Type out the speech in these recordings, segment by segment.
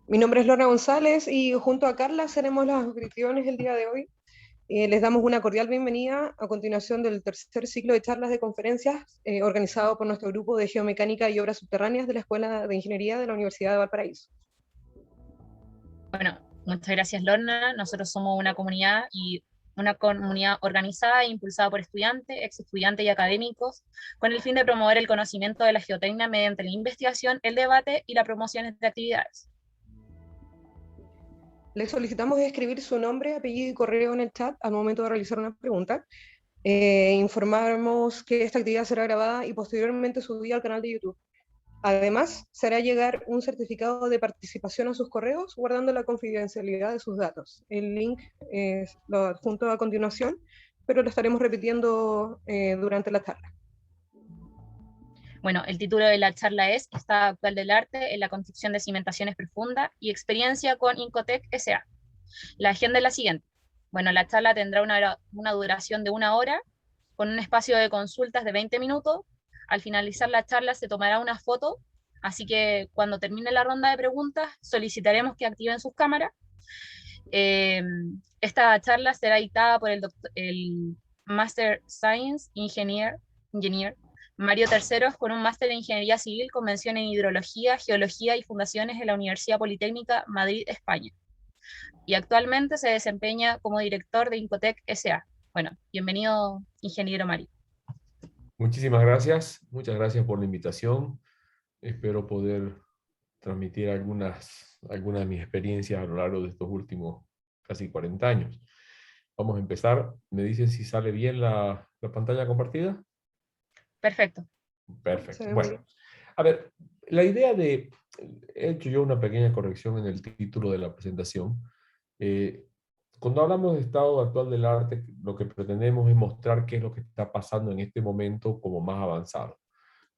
Mi nombre es Lorna González y junto a Carla seremos las anfitriones el día de hoy. Les damos una cordial bienvenida a continuación del tercer ciclo de charlas de conferencias organizado por nuestro grupo de Geomecánica y Obras Subterráneas de la Escuela de Ingeniería de la Universidad de Valparaíso. Bueno, muchas gracias, Lorna. Nosotros somos una comunidad organizada e impulsada por estudiantes, ex estudiantes y académicos, con el fin de promover el conocimiento de la geotecnia mediante la investigación, el debate y la promoción de actividades. Les solicitamos escribir su nombre, apellido y correo en el chat al momento de realizar una pregunta. Informamos que esta actividad será grabada y posteriormente subida al canal de YouTube. Además, se hará llegar un certificado de participación a sus correos guardando la confidencialidad de sus datos. El link lo adjunto a continuación, pero lo estaremos repitiendo durante la charla. Bueno, el título de la charla es Estado actual del arte en la construcción de cimentaciones profundas y experiencia con Incotec S.A. La agenda es la siguiente. Bueno, la charla tendrá una duración de 1 hora, con un espacio de consultas de 20 minutos. Al finalizar la charla se tomará una foto, así que cuando termine la ronda de preguntas solicitaremos que activen sus cámaras. Eh, Esta charla será dictada por el Master Science Engineer Mario Terceros, con un máster en Ingeniería Civil con mención en Hidrología, Geología y Fundaciones en la Universidad Politécnica Madrid, España. Y actualmente se desempeña como director de Incotec S.A. Bueno, bienvenido, ingeniero Mario. Muchas gracias por la invitación. Espero poder transmitir algunas de mis experiencias a lo largo de estos últimos casi 40 años. Vamos a empezar. ¿Me dicen si sale bien la pantalla compartida? Perfecto. Perfecto. Bueno, a ver, la idea de... He hecho yo una pequeña corrección en el título de la presentación. Cuando hablamos de estado actual del arte, lo que pretendemos es mostrar qué es lo que está pasando en este momento como más avanzado.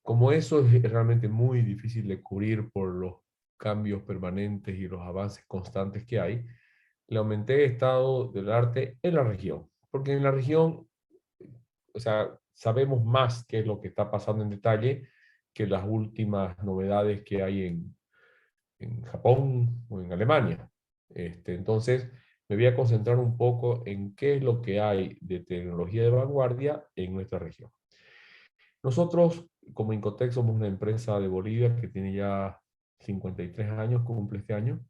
Como eso es realmente muy difícil de cubrir por los cambios permanentes y los avances constantes que hay, le aumenté estado del arte en la región. Porque en la región, o sea, sabemos más qué es lo que está pasando en detalle que las últimas novedades que hay en Japón o en Alemania. Entonces, me voy a concentrar un poco en qué es lo que hay de tecnología de vanguardia en nuestra región. Nosotros, como Incotec, somos una empresa de Bolivia que tiene ya 53 años, cumple este año.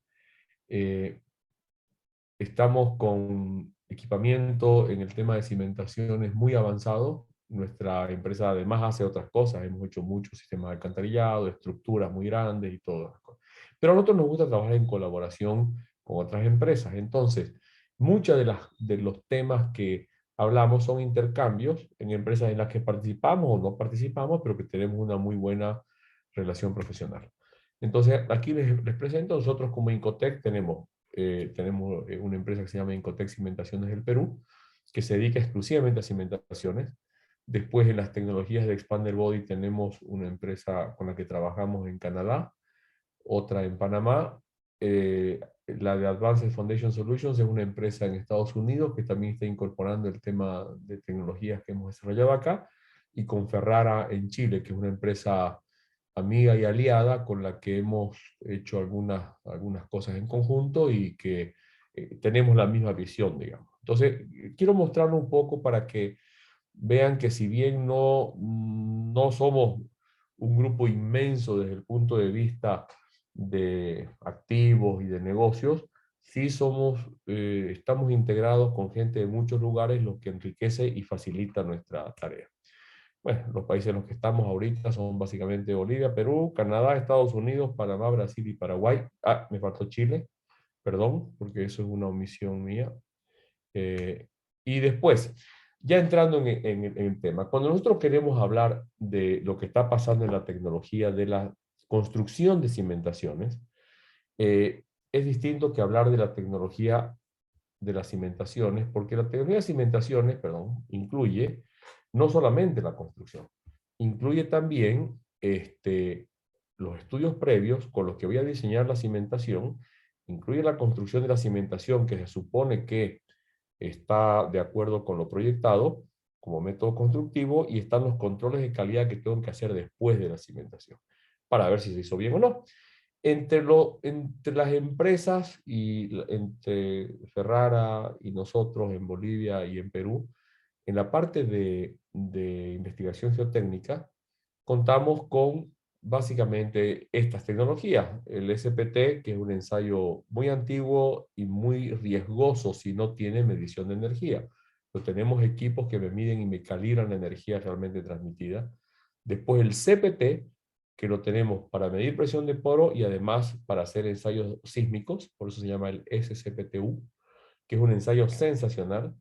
Estamos con equipamiento en el tema de cimentaciones muy avanzado. Nuestra empresa además hace otras cosas. Hemos hecho muchos sistemas de alcantarillado, estructuras muy grandes y todas las cosas. Pero a nosotros nos gusta trabajar en colaboración con otras empresas. Entonces, muchos de los temas que hablamos son intercambios en empresas en las que participamos o no participamos, pero que tenemos una muy buena relación profesional. Entonces, aquí les presento, nosotros como Incotec tenemos una empresa que se llama Incotec Cimentaciones del Perú, que se dedica exclusivamente a cimentaciones. Después, en las tecnologías de Expander Body tenemos una empresa con la que trabajamos en Canadá, otra en Panamá. La de Advanced Foundation Solutions es una empresa en Estados Unidos que también está incorporando el tema de tecnologías que hemos desarrollado acá, y con Ferrara en Chile, que es una empresa amiga y aliada con la que hemos hecho algunas cosas en conjunto y que tenemos la misma visión, digamos. Entonces, quiero mostrarlo un poco para que vean que si bien no somos un grupo inmenso desde el punto de vista de activos y de negocios, sí estamos integrados con gente de muchos lugares, lo que enriquece y facilita nuestra tarea. Bueno, los países en los que estamos ahorita son básicamente Bolivia, Perú, Canadá, Estados Unidos, Panamá, Brasil y Paraguay. Ah, me faltó Chile, perdón, porque eso es una omisión mía. Y después, ya entrando en el tema, cuando nosotros queremos hablar de lo que está pasando en la tecnología de la construcción de cimentaciones, es distinto que hablar de la tecnología de las cimentaciones, porque la tecnología de cimentaciones, perdón, incluye no solamente la construcción, incluye también los estudios previos con los que voy a diseñar la cimentación, incluye la construcción de la cimentación que se supone que está de acuerdo con lo proyectado como método constructivo, y están los controles de calidad que tengo que hacer después de la cimentación, para ver si se hizo bien o no. Entre las empresas y entre Ferrara y nosotros en Bolivia y en Perú, en la parte de investigación geotécnica, contamos con básicamente estas tecnologías. El SPT, que es un ensayo muy antiguo y muy riesgoso si no tiene medición de energía. Pero tenemos equipos que me miden y me calibran la energía realmente transmitida. Después el CPT, que lo tenemos para medir presión de poro y además para hacer ensayos sísmicos, por eso se llama el SCPTU, que es un ensayo sensacional.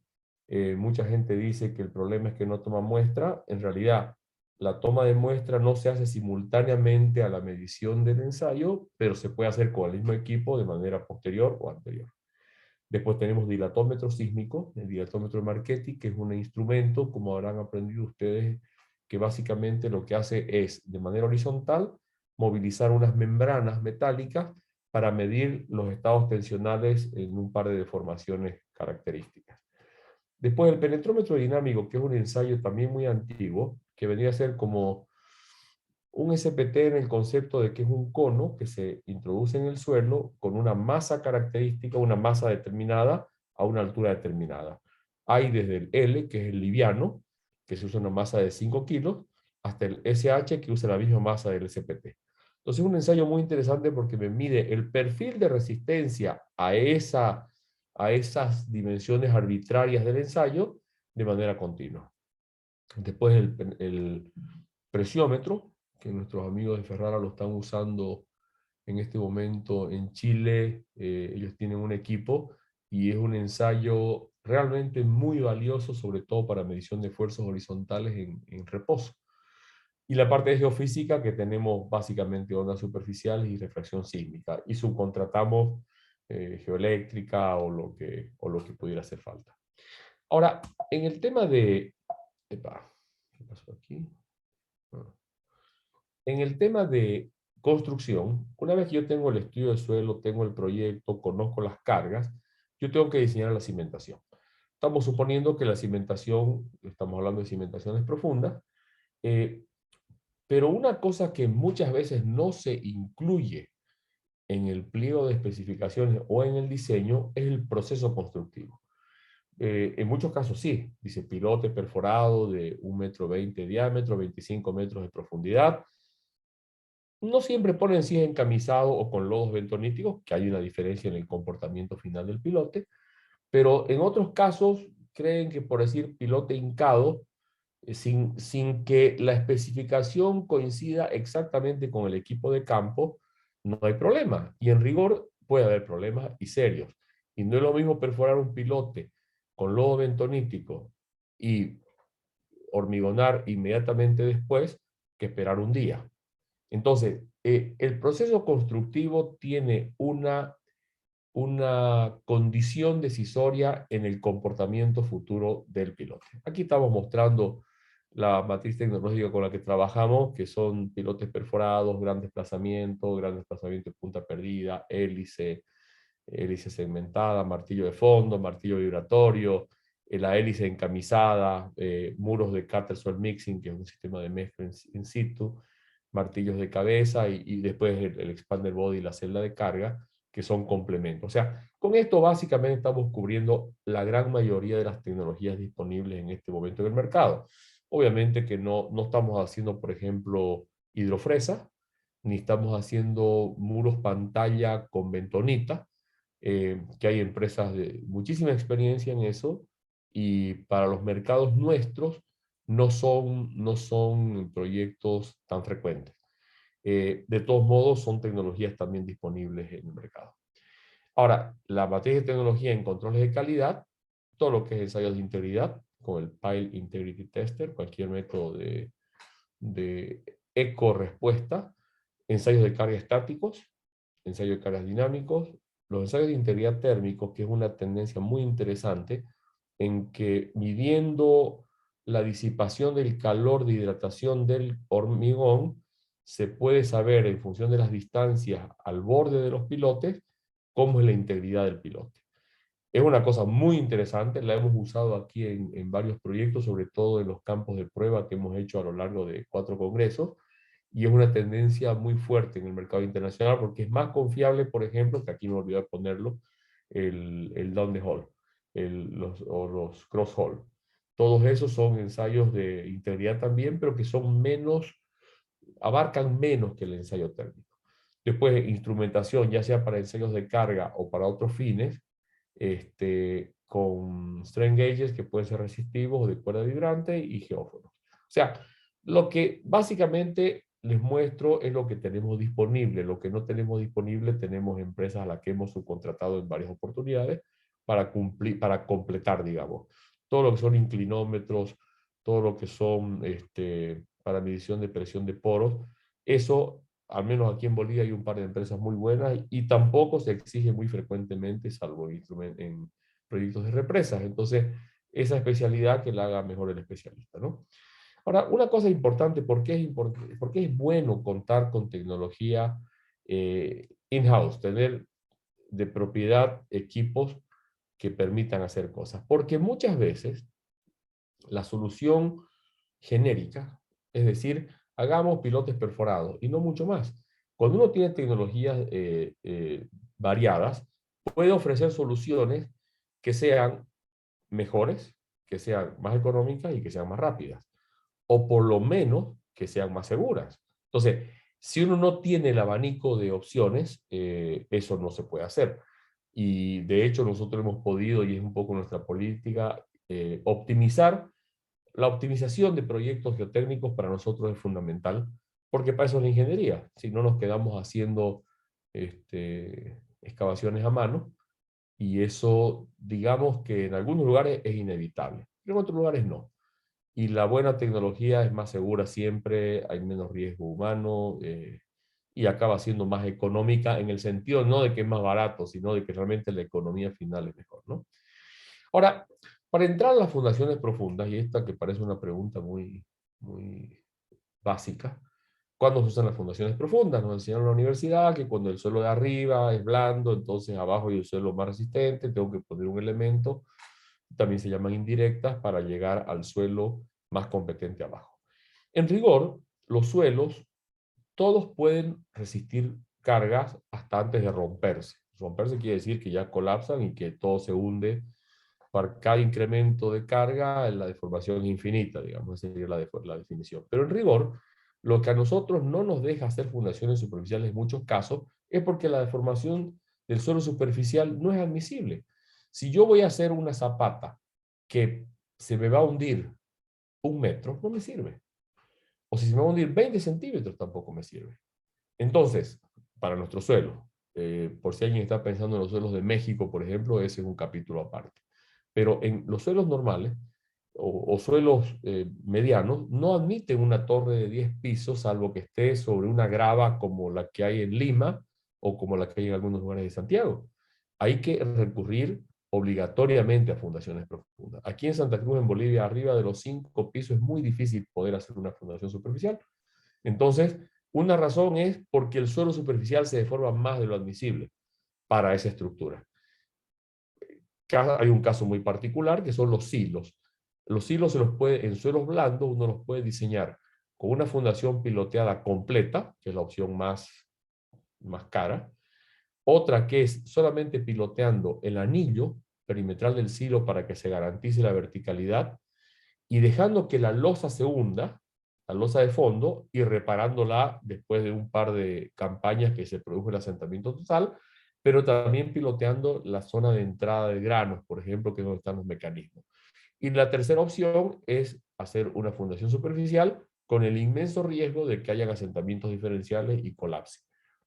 Mucha gente dice que el problema es que no toma muestra. En realidad, la toma de muestra no se hace simultáneamente a la medición del ensayo, pero se puede hacer con el mismo equipo de manera posterior o anterior. Después tenemos dilatómetro sísmico, el dilatómetro de Marchetti, que es un instrumento, como habrán aprendido ustedes, que básicamente lo que hace es, de manera horizontal, movilizar unas membranas metálicas para medir los estados tensionales en un par de deformaciones características. Después el penetrómetro dinámico, que es un ensayo también muy antiguo, que vendría a ser como un SPT en el concepto de que es un cono que se introduce en el suelo con una masa característica, una masa determinada a una altura determinada. Hay desde el L, que es el liviano, que se usa una masa de 5 kilos, hasta el SH, que usa la misma masa del SPT. Entonces es un ensayo muy interesante porque me mide el perfil de resistencia a esas dimensiones arbitrarias del ensayo de manera continua. Después el presiómetro, que nuestros amigos de Ferrara lo están usando en este momento en Chile. Ellos tienen un equipo y es un ensayo realmente muy valioso, sobre todo para medición de fuerzas horizontales en reposo. Y la parte de geofísica, que tenemos básicamente ondas superficiales y refracción sísmica, y subcontratamos geoeléctrica o lo que pudiera hacer falta. Ahora, en el tema de... Epa, ¿qué pasó aquí? En el tema de construcción, una vez que yo tengo el estudio de suelo, tengo el proyecto, conozco las cargas, yo tengo que diseñar la cimentación. Estamos suponiendo que la cimentación, estamos hablando de cimentaciones profundas, pero una cosa que muchas veces no se incluye en el pliego de especificaciones o en el diseño es el proceso constructivo. En muchos casos sí, dice pilote perforado de 1,20 m de diámetro, 25 metros de profundidad. No siempre ponen si es encamisado o con lodos bentoníticos, que hay una diferencia en el comportamiento final del pilote, pero en otros casos creen que por decir pilote hincado, sin que la especificación coincida exactamente con el equipo de campo, no hay problema. Y en rigor puede haber problemas y serios. Y no es lo mismo perforar un pilote con lodo bentonítico y hormigonar inmediatamente después que esperar un día. Entonces, el proceso constructivo tiene una condición decisoria en el comportamiento futuro del pilote. Aquí estamos mostrando la matriz tecnológica con la que trabajamos, que son pilotes perforados, gran desplazamiento de punta perdida, hélice segmentada, martillo de fondo, martillo vibratorio, la hélice encamisada, muros de Cutter Mixing, que es un sistema de mezcla in situ, martillos de cabeza y después el expander body y la celda de carga, que son complementos. O sea, con esto básicamente estamos cubriendo la gran mayoría de las tecnologías disponibles en este momento en el mercado. Obviamente que no estamos haciendo, por ejemplo, hidrofresa, ni estamos haciendo muros pantalla con bentonita, que hay empresas de muchísima experiencia en eso, y para los mercados nuestros no son proyectos tan frecuentes. De todos modos, son tecnologías también disponibles en el mercado. Ahora, la materia de tecnología en controles de calidad, todo lo que es ensayos de integridad, con el Pile Integrity Tester, cualquier método de eco-respuesta, ensayos de carga estáticos, ensayos de cargas dinámicos, los ensayos de integridad térmicos, que es una tendencia muy interesante, en que midiendo la disipación del calor de hidratación del hormigón, se puede saber en función de las distancias al borde de los pilotes, cómo es la integridad del pilote. Es una cosa muy interesante, la hemos usado aquí en varios proyectos, sobre todo en los campos de prueba que hemos hecho a lo largo de 4 congresos, y es una tendencia muy fuerte en el mercado internacional porque es más confiable, por ejemplo, que aquí me olvidé de ponerlo, el down the hole, o los cross hole. Todos esos son ensayos de integridad también, pero que son menos, abarcan menos que el ensayo térmico. Después, instrumentación, ya sea para ensayos de carga o para otros fines, con strain gauges que pueden ser resistivos o de cuerda vibrante y geófonos. O sea, lo que básicamente les muestro es lo que tenemos disponible. Lo que no tenemos disponible, tenemos empresas a las que hemos subcontratado en varias oportunidades para completar, digamos, todo lo que son inclinómetros, todo lo que son para medición de presión de poros. Eso, al menos aquí en Bolivia, hay un par de empresas muy buenas y tampoco se exige muy frecuentemente, salvo en proyectos de represas. Entonces, esa especialidad que la haga mejor el especialista, ¿no? Ahora, una cosa importante, ¿por qué es bueno contar con tecnología in-house, tener de propiedad equipos que permitan hacer cosas? Porque muchas veces la solución genérica, es decir, hagamos pilotes perforados y no mucho más. Cuando uno tiene tecnologías variadas, puede ofrecer soluciones que sean mejores, que sean más económicas y que sean más rápidas, o por lo menos que sean más seguras. Entonces, si uno no tiene el abanico de opciones, eso no se puede hacer. Y de hecho nosotros hemos podido, y es un poco nuestra política, optimizar. La optimización de proyectos geotécnicos para nosotros es fundamental, porque para eso es la ingeniería. Si no nos quedamos haciendo excavaciones a mano, y eso, digamos que en algunos lugares es inevitable, pero en otros lugares no. Y la buena tecnología es más segura siempre, hay menos riesgo humano y acaba siendo más económica en el sentido no de que es más barato, sino de que realmente la economía final es mejor, ¿no? Ahora, para entrar a las fundaciones profundas, y esta que parece una pregunta muy, muy básica, ¿cuándo se usan las fundaciones profundas? Nos enseñaron en la universidad que cuando el suelo de arriba es blando, entonces abajo hay un suelo más resistente, tengo que poner un elemento, también se llaman indirectas, para llegar al suelo más competente abajo. En rigor, los suelos, todos pueden resistir cargas hasta antes de romperse. Romperse quiere decir que ya colapsan y que todo se hunde. Para cada incremento de carga, la deformación es infinita, digamos, esa sería la definición. Pero en rigor, lo que a nosotros no nos deja hacer fundaciones superficiales en muchos casos es porque la deformación del suelo superficial no es admisible. Si yo voy a hacer una zapata que se me va a hundir 1 metro, no me sirve. O si se me va a hundir 20 centímetros, tampoco me sirve. Entonces, para nuestro suelo, por si alguien está pensando en los suelos de México, por ejemplo, ese es un capítulo aparte. Pero en los suelos normales o suelos medianos no admiten una torre de 10 pisos salvo que esté sobre una grava como la que hay en Lima o como la que hay en algunos lugares de Santiago. Hay que recurrir obligatoriamente a fundaciones profundas. Aquí en Santa Cruz, en Bolivia, arriba de los 5 pisos es muy difícil poder hacer una fundación superficial. Entonces, una razón es porque el suelo superficial se deforma más de lo admisible para esa estructura. Hay un caso muy particular que son los silos. Los silos en suelos blandos uno los puede diseñar con una fundación piloteada completa, que es la opción más cara. Otra que es solamente piloteando el anillo perimetral del silo para que se garantice la verticalidad y dejando que la losa se hunda, la losa de fondo, y reparándola después de un par de campañas que se produjo el asentamiento total, pero también piloteando la zona de entrada de granos, por ejemplo, que es donde están los mecanismos. Y la tercera opción es hacer una fundación superficial con el inmenso riesgo de que hayan asentamientos diferenciales y colapse.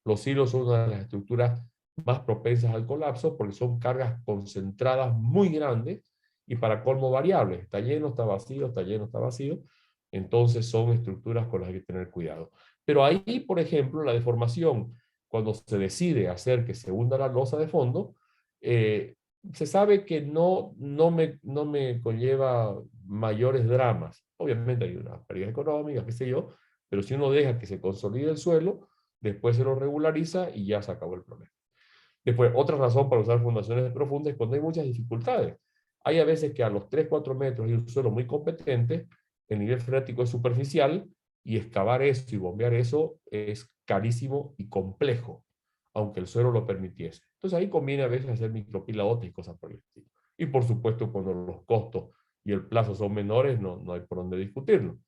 Los silos son una de las estructuras más propensas al colapso porque son cargas concentradas muy grandes y para colmo variables. Está lleno, está vacío, está lleno, está vacío. Entonces son estructuras con las que hay que tener cuidado. Pero ahí, por ejemplo, la deformación, cuando se decide hacer que se hunda la losa de fondo, se sabe que no me conlleva mayores dramas. Obviamente hay una pérdida económica, qué sé yo, pero si uno deja que se consolide el suelo, después se lo regulariza y ya se acabó el problema. Después, otra razón para usar fundaciones profundas es cuando hay muchas dificultades. Hay a veces que a los 3-4 metros hay un suelo muy competente, el nivel freático es superficial, y excavar eso y bombear eso es carísimo y complejo, aunque el suelo lo permitiese. Entonces ahí conviene a veces hacer micropilotes y cosas por el estilo. Y por supuesto cuando los costos y el plazo son menores, no hay por dónde discutirlo,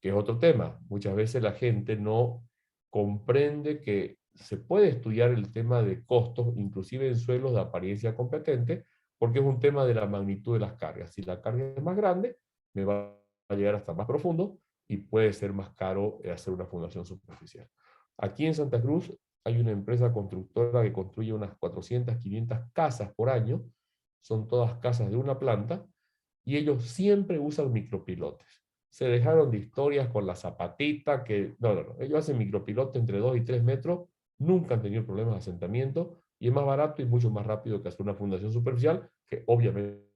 que es otro tema. Muchas veces la gente no comprende que se puede estudiar el tema de costos, inclusive en suelos de apariencia competente, porque es un tema de la magnitud de las cargas. Si la carga es más grande, me va a llegar hasta más profundo y puede ser más caro hacer una fundación superficial. Aquí en Santa Cruz hay una empresa constructora que construye unas 400, 500 casas por año, son todas casas de una planta, y ellos siempre usan micropilotes. Se dejaron de historias con la zapatita, que no. Ellos hacen micropilotes entre 2 y 3 metros, nunca han tenido problemas de asentamiento, y es más barato y mucho más rápido que hacer una fundación superficial, que obviamente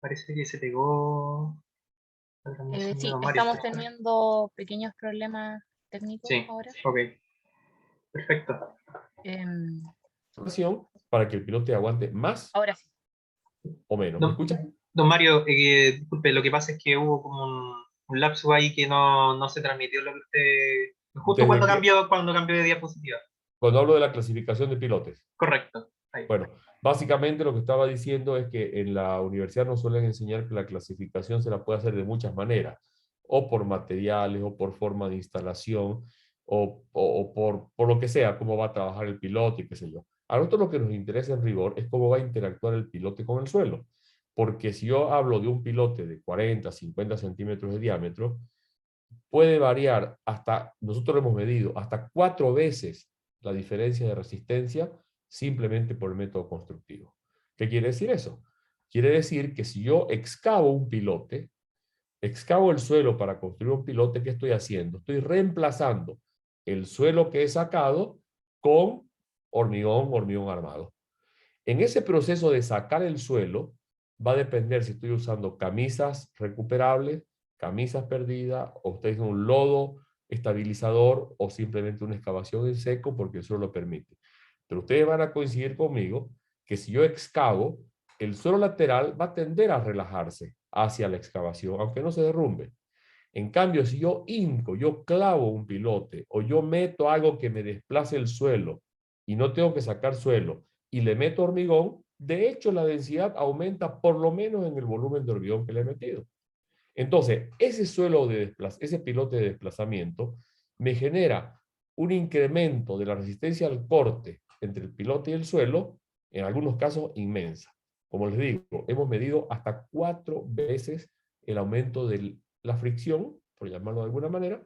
Parece que se pegó la transmisión de Sí, Don Mario. estamos teniendo pequeños problemas técnicos Sí, ahora. ok. Perfecto. Em, para que el pilote aguante más ahora sí. o menos. ¿Me Don, escuchan? don Mario, disculpe, lo que pasa es que hubo como un lapso ahí que no se transmitió lo que usted... Justo Desde que, cuando cambió de diapositiva. cuando hablo de la clasificación de pilotes. Correcto. Ahí. Bueno, básicamente lo que estaba diciendo es que en la universidad nos suelen enseñar que la clasificación se la puede hacer de muchas maneras, o por materiales, o por forma de instalación, o por lo que sea, cómo va a trabajar el piloto y qué sé yo. A nosotros lo que nos interesa en rigor es cómo va a interactuar el pilote con el suelo. Porque si yo hablo de un pilote de 40, 50 centímetros de diámetro, puede variar hasta, nosotros lo hemos medido, hasta 4 veces la diferencia de resistencia simplemente por el método constructivo. ¿Qué quiere decir eso? Quiere decir que si yo excavo un pilote, excavo el suelo para construir un pilote, ¿qué estoy haciendo? Estoy reemplazando el suelo que he sacado con hormigón armado. En ese proceso de sacar el suelo, va a depender si estoy usando camisas recuperables, camisas perdidas, o ustedes un lodo estabilizador o simplemente una excavación en seco porque el suelo lo permite. Pero ustedes van a coincidir conmigo que si yo excavo, el suelo lateral va a tender a relajarse hacia la excavación, aunque no se derrumbe. En cambio, si yo hinco, yo clavo un pilote o yo meto algo que me desplace el suelo y no tengo que sacar suelo y le meto hormigón, de hecho la densidad aumenta por lo menos en el volumen de hormigón que le he metido. Entonces, ese pilote de desplazamiento me genera un incremento de la resistencia al corte entre el pilote y el suelo, en algunos casos inmensa. Como les digo, hemos medido hasta 4 veces el aumento de la fricción, por llamarlo de alguna manera,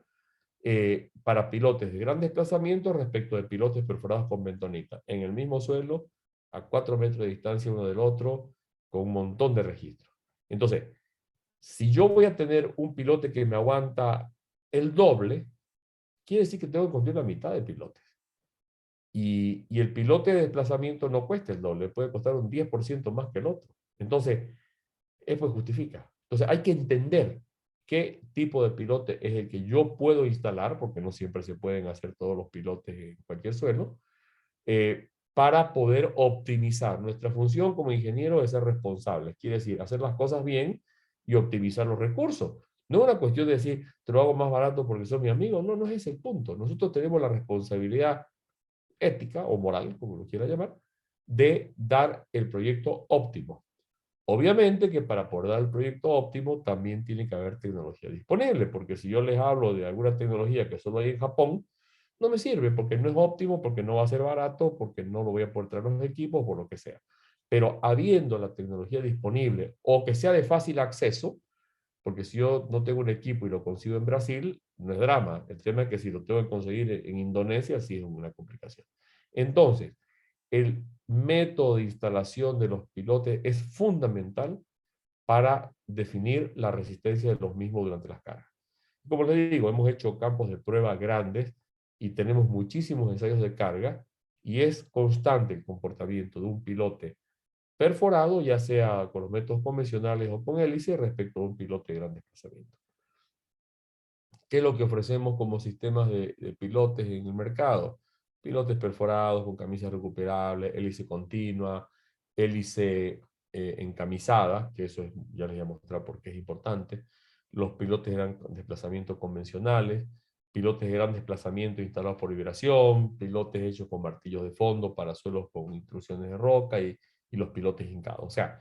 para pilotes de gran desplazamiento respecto de pilotes perforados con bentonita, en el mismo suelo, a 4 metros de distancia uno del otro, con un montón de registros. Entonces, si yo voy a tener un pilote que me aguanta el doble, quiere decir que tengo que construir la mitad de pilotes. Y el pilote de desplazamiento no cuesta el doble, puede costar un 10% más que el otro. Entonces, eso justifica. Entonces, hay que entender qué tipo de pilote es el que yo puedo instalar, porque no siempre se pueden hacer todos los pilotes en cualquier suelo, para poder optimizar. Nuestra función como ingeniero es ser responsables, quiere decir, hacer las cosas bien y optimizar los recursos. No es una cuestión de decir, te lo hago más barato porque soy mi amigo. No, no es ese el punto. Nosotros tenemos la responsabilidad ética o moral, como lo quiera llamar, de dar el proyecto óptimo. Obviamente que para poder dar el proyecto óptimo también tiene que haber tecnología disponible, porque si yo les hablo de alguna tecnología que solo hay en Japón, no me sirve porque no es óptimo, porque no va a ser barato, porque no lo voy a poder traer los equipos o lo que sea. Pero habiendo la tecnología disponible o que sea de fácil acceso, porque si yo no tengo un equipo y lo consigo en Brasil, no es drama. El tema es que si lo tengo que conseguir en Indonesia, sí es una complicación. Entonces, el método de instalación de los pilotes es fundamental para definir la resistencia de los mismos durante las cargas. Como les digo, hemos hecho campos de prueba grandes y tenemos muchísimos ensayos de carga y es constante el comportamiento de un pilote perforado, ya sea con los métodos convencionales o con hélice, respecto a un pilote de gran desplazamiento. ¿Qué es lo que ofrecemos como sistemas de pilotes en el mercado? Pilotes perforados con camisas recuperables, hélice continua, hélice encamisada, que eso ya les voy a mostrar por qué es importante, los pilotes de gran desplazamiento convencionales, pilotes de gran desplazamiento instalados por vibración, pilotes hechos con martillos de fondo para suelos con intrusiones de roca y los pilotes hincados. O sea,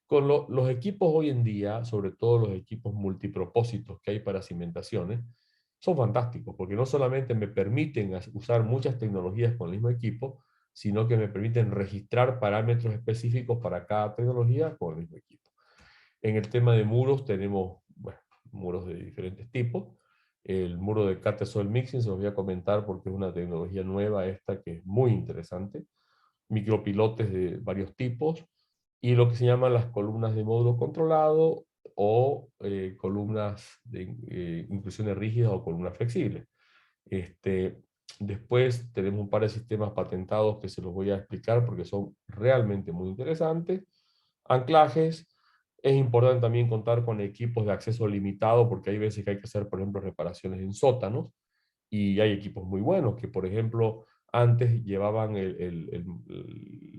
con los equipos hoy en día, sobre todo los equipos multipropósitos que hay para cimentaciones, son fantásticos, porque no solamente me permiten usar muchas tecnologías con el mismo equipo, sino que me permiten registrar parámetros específicos para cada tecnología con el mismo equipo. En el tema de muros tenemos, bueno, muros de diferentes tipos. El muro de Cat Soil Mixing se los voy a comentar porque es una tecnología nueva esta que es muy interesante. Micropilotes de varios tipos y lo que se llaman las columnas de módulo controlado o columnas de inclusiones rígidas o columnas flexibles. Después tenemos un par de sistemas patentados que se los voy a explicar porque son realmente muy interesantes. Anclajes. Es importante también contar con equipos de acceso limitado porque hay veces que hay que hacer, por ejemplo, reparaciones en sótanos y hay equipos muy buenos que, por ejemplo, antes llevaban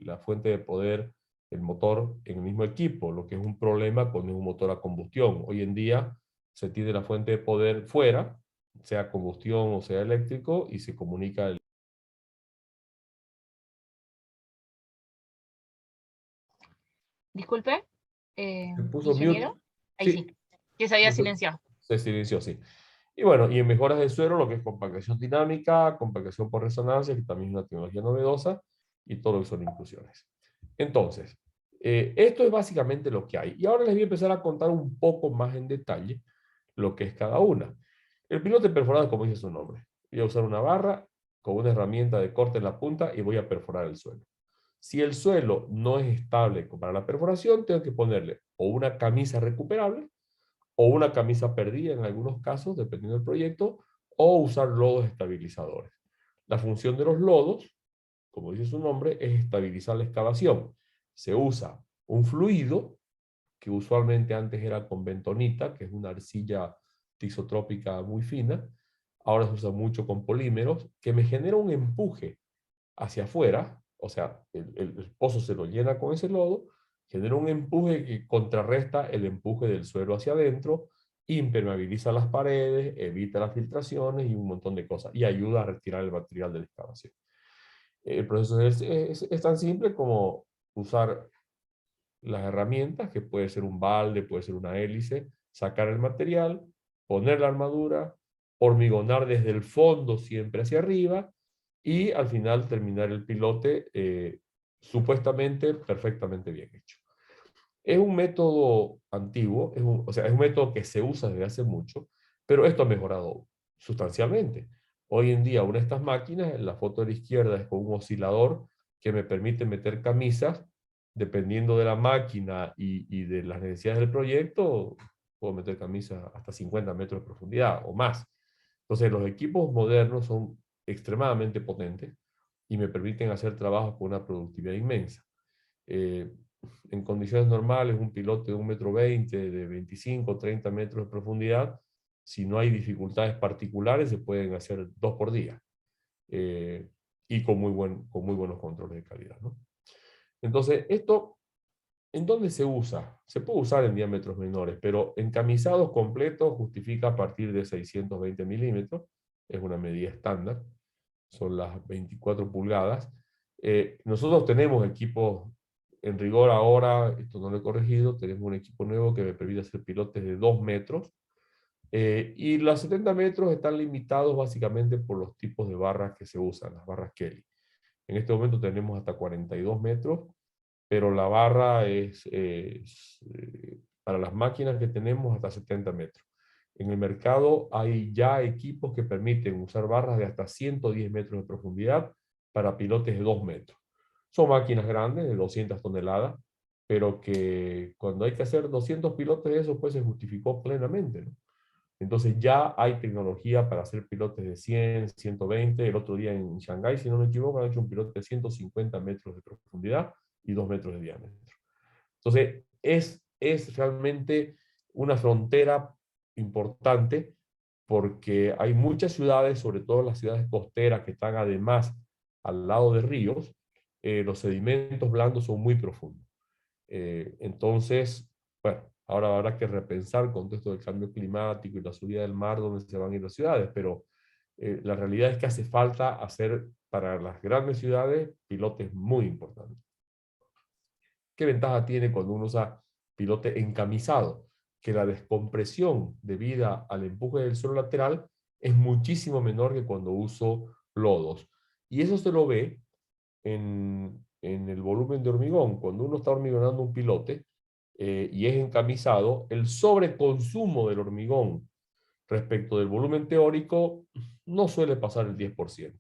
la fuente de poder, el motor, en el mismo equipo, lo que es un problema cuando es un motor a combustión. Hoy en día se tiene la fuente de poder fuera, sea combustión o sea eléctrico, y se comunica el... Disculpe, ¿Se puso mute? ingeniero. Ahí Sí. sí, que se había silenciado. Se silenció, sí. Y bueno, y en mejoras de suelo, lo que es compactación dinámica, compactación por resonancia, que también es una tecnología novedosa, y todo lo que son inclusiones. Entonces, esto es básicamente lo que hay. Y ahora les voy a empezar a contar un poco más en detalle lo que es cada una. El pilote perforado, como dice su nombre. Voy a usar una barra con una herramienta de corte en la punta y voy a perforar el suelo. Si el suelo no es estable para la perforación, tengo que ponerle o una camisa recuperable, o una camisa perdida en algunos casos, dependiendo del proyecto, o usar lodos estabilizadores. La función de los lodos, como dice su nombre, es estabilizar la excavación. Se usa un fluido, que usualmente antes era con bentonita, que es una arcilla tisotrópica muy fina, ahora se usa mucho con polímeros, que me genera un empuje hacia afuera, o sea, el pozo se lo llena con ese lodo, genera un empuje que contrarresta el empuje del suelo hacia adentro, impermeabiliza las paredes, evita las filtraciones y un montón de cosas, y ayuda a retirar el material de la excavación. El proceso es tan simple como usar las herramientas, que puede ser un balde, puede ser una hélice, sacar el material, poner la armadura, hormigonar desde el fondo siempre hacia arriba, y al final terminar el pilote supuestamente perfectamente bien hecho. Es un método antiguo, o sea, es un método que se usa desde hace mucho, pero esto ha mejorado sustancialmente. Hoy en día, una de estas máquinas, la foto de la izquierda es con un oscilador que me permite meter camisas, dependiendo de la máquina y de las necesidades del proyecto, puedo meter camisas hasta 50 metros de profundidad o más. Entonces, los equipos modernos son extremadamente potentes y me permiten hacer trabajos con una productividad inmensa. En condiciones normales, un pilote de 1,20 m, de 25 o 30 metros de profundidad, si no hay dificultades particulares, se pueden hacer 2 por día. Y con muy buenos controles de calidad, ¿no? Entonces, esto, ¿en dónde se usa? Se puede usar en diámetros menores, pero en camisados completos justifica a partir de 620 milímetros, es una medida estándar, son las 24 pulgadas. Nosotros tenemos equipos, en rigor ahora, esto no lo he corregido, tenemos un equipo nuevo que me permite hacer pilotes de 2 metros, y los 70 metros están limitados básicamente por los tipos de barras que se usan, las barras Kelly. En este momento tenemos hasta 42 metros, pero la barra es para las máquinas que tenemos hasta 70 metros. En el mercado hay ya equipos que permiten usar barras de hasta 110 metros de profundidad para pilotes de 2 metros. Son máquinas grandes, de 200 toneladas, pero que cuando hay que hacer 200 pilotes de eso, pues se justificó plenamente, ¿no? Entonces ya hay tecnología para hacer pilotes de 100, 120. El otro día en Shanghái, si no me equivoco, han hecho un pilote de 150 metros de profundidad y 2 metros de diámetro. Entonces es realmente una frontera importante porque hay muchas ciudades, sobre todo las ciudades costeras que están además al lado de ríos, los sedimentos blandos son muy profundos. Entonces, bueno, ahora habrá que repensar el contexto del cambio climático y la subida del mar donde se van a ir las ciudades, pero la realidad es que hace falta hacer para las grandes ciudades pilotes muy importantes. ¿Qué ventaja tiene cuando uno usa pilote encamisado? Que la descompresión debida al empuje del suelo lateral es muchísimo menor que cuando uso lodos. Y eso se lo ve en el volumen de hormigón. Cuando uno está hormigonando un pilote y es encamisado, el sobreconsumo del hormigón respecto del volumen teórico no suele pasar el 10%.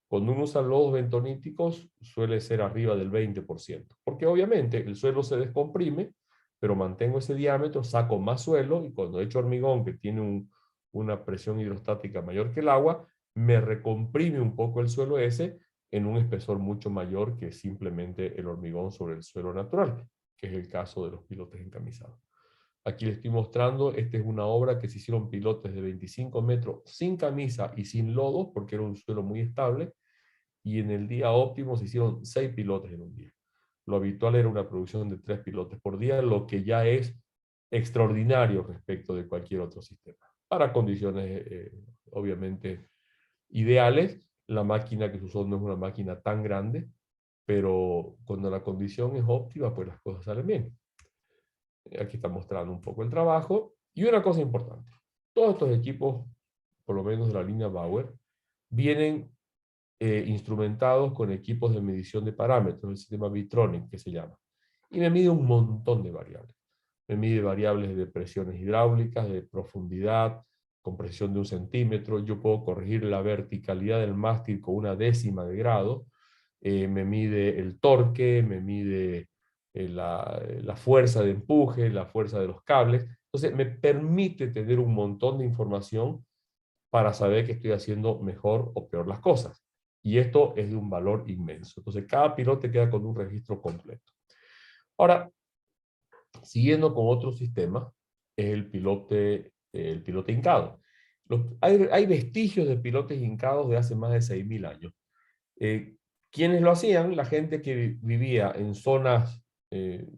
Cuando uno usa lodos bentoníticos suele ser arriba del 20%, porque obviamente el suelo se descomprime, pero mantengo ese diámetro, saco más suelo y cuando echo hormigón que tiene una presión hidrostática mayor que el agua, me recomprime un poco el suelo ese en un espesor mucho mayor que simplemente el hormigón sobre el suelo natural, que es el caso de los pilotes encamisados. Aquí les estoy mostrando, esta es una obra que se hicieron pilotes de 25 metros sin camisa y sin lodo, porque era un suelo muy estable, y en el día óptimo se hicieron 6 pilotes en un día. Lo habitual era una producción de 3 pilotes por día, lo que ya es extraordinario respecto de cualquier otro sistema. Para condiciones, obviamente, ideales, la máquina que se usó no es una máquina tan grande, pero cuando la condición es óptima, pues las cosas salen bien. Aquí está mostrando un poco el trabajo. Y una cosa importante, todos estos equipos, por lo menos de la línea Bauer, vienen instrumentados con equipos de medición de parámetros, el sistema Vitronic que se llama. Y me mide un montón de variables. Me mide variables de presiones hidráulicas, de profundidad, compresión de 1 centímetro. Yo puedo corregir la verticalidad del mástil con 1/10 de grado. Me mide el torque, me mide la fuerza de empuje, la fuerza de los cables. Entonces me permite tener un montón de información para saber que estoy haciendo mejor o peor las cosas. Y esto es de un valor inmenso. Entonces cada pilote queda con un registro completo. Ahora, siguiendo con otro sistema, es el pilote hincado. Hay vestigios de pilotes hincados de hace más de 6.000 años. ¿Quiénes lo hacían? La gente que vivía en zonas,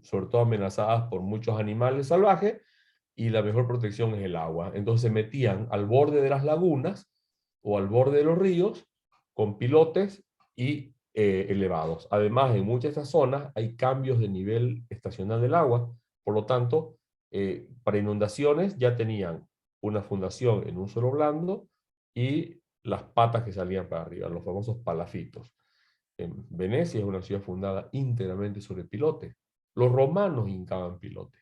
sobre todo amenazadas por muchos animales salvajes, y la mejor protección es el agua. Entonces se metían al borde de las lagunas o al borde de los ríos con pilotes y elevados. Además, en muchas de estas zonas hay cambios de nivel estacional del agua, por lo tanto, para inundaciones ya tenían una fundación en un suelo blando y las patas que salían para arriba, los famosos palafitos. En Venecia es una ciudad fundada íntegramente sobre pilotes. Los romanos hincaban pilotes.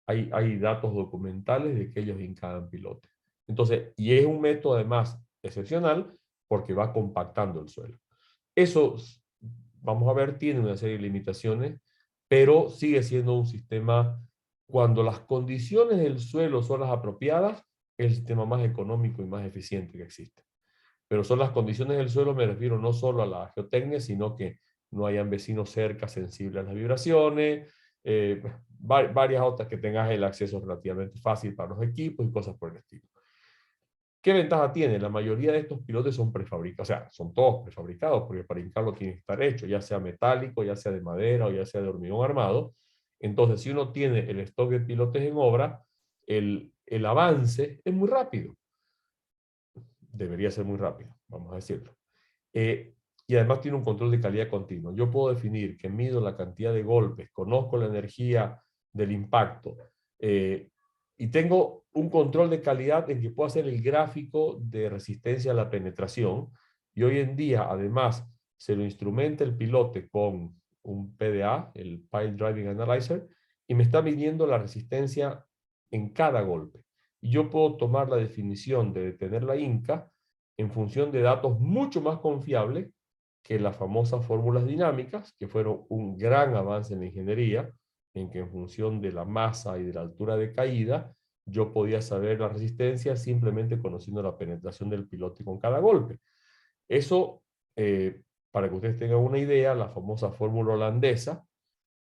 Hay datos documentales de que ellos hincaban pilotes. Entonces, y es un método además excepcional porque va compactando el suelo. Eso, vamos a ver, tiene una serie de limitaciones, pero sigue siendo un sistema, cuando las condiciones del suelo son las apropiadas, el sistema más económico y más eficiente que existe. Pero son las condiciones del suelo, me refiero no solo a la geotecnia, sino que no hayan vecinos cerca sensibles a las vibraciones, varias otras, que tengas el acceso relativamente fácil para los equipos y cosas por el estilo. ¿Qué ventaja tiene? La mayoría de estos pilotes son prefabricados, o sea, son todos prefabricados, porque para hincarlo tiene que estar hecho, ya sea metálico, ya sea de madera o ya sea de hormigón armado. Entonces, si uno tiene el stock de pilotes en obra, el avance es muy rápido. Debería ser muy rápido, vamos a decirlo. Y además tiene un control de calidad continuo. Yo puedo definir que mido la cantidad de golpes, conozco la energía del impacto, y tengo un control de calidad en que puedo hacer el gráfico de resistencia a la penetración. Y hoy en día, además, se lo instrumenta el pilote con un PDA, el Pile Driving Analyzer, y me está midiendo la resistencia en cada golpe. Y yo puedo tomar la definición de detener la hinca en función de datos mucho más confiables que las famosas fórmulas dinámicas, que fueron un gran avance en la ingeniería, en que en función de la masa y de la altura de caída, yo podía saber la resistencia simplemente conociendo la penetración del pilote con cada golpe. Eso, para que ustedes tengan una idea, la famosa fórmula holandesa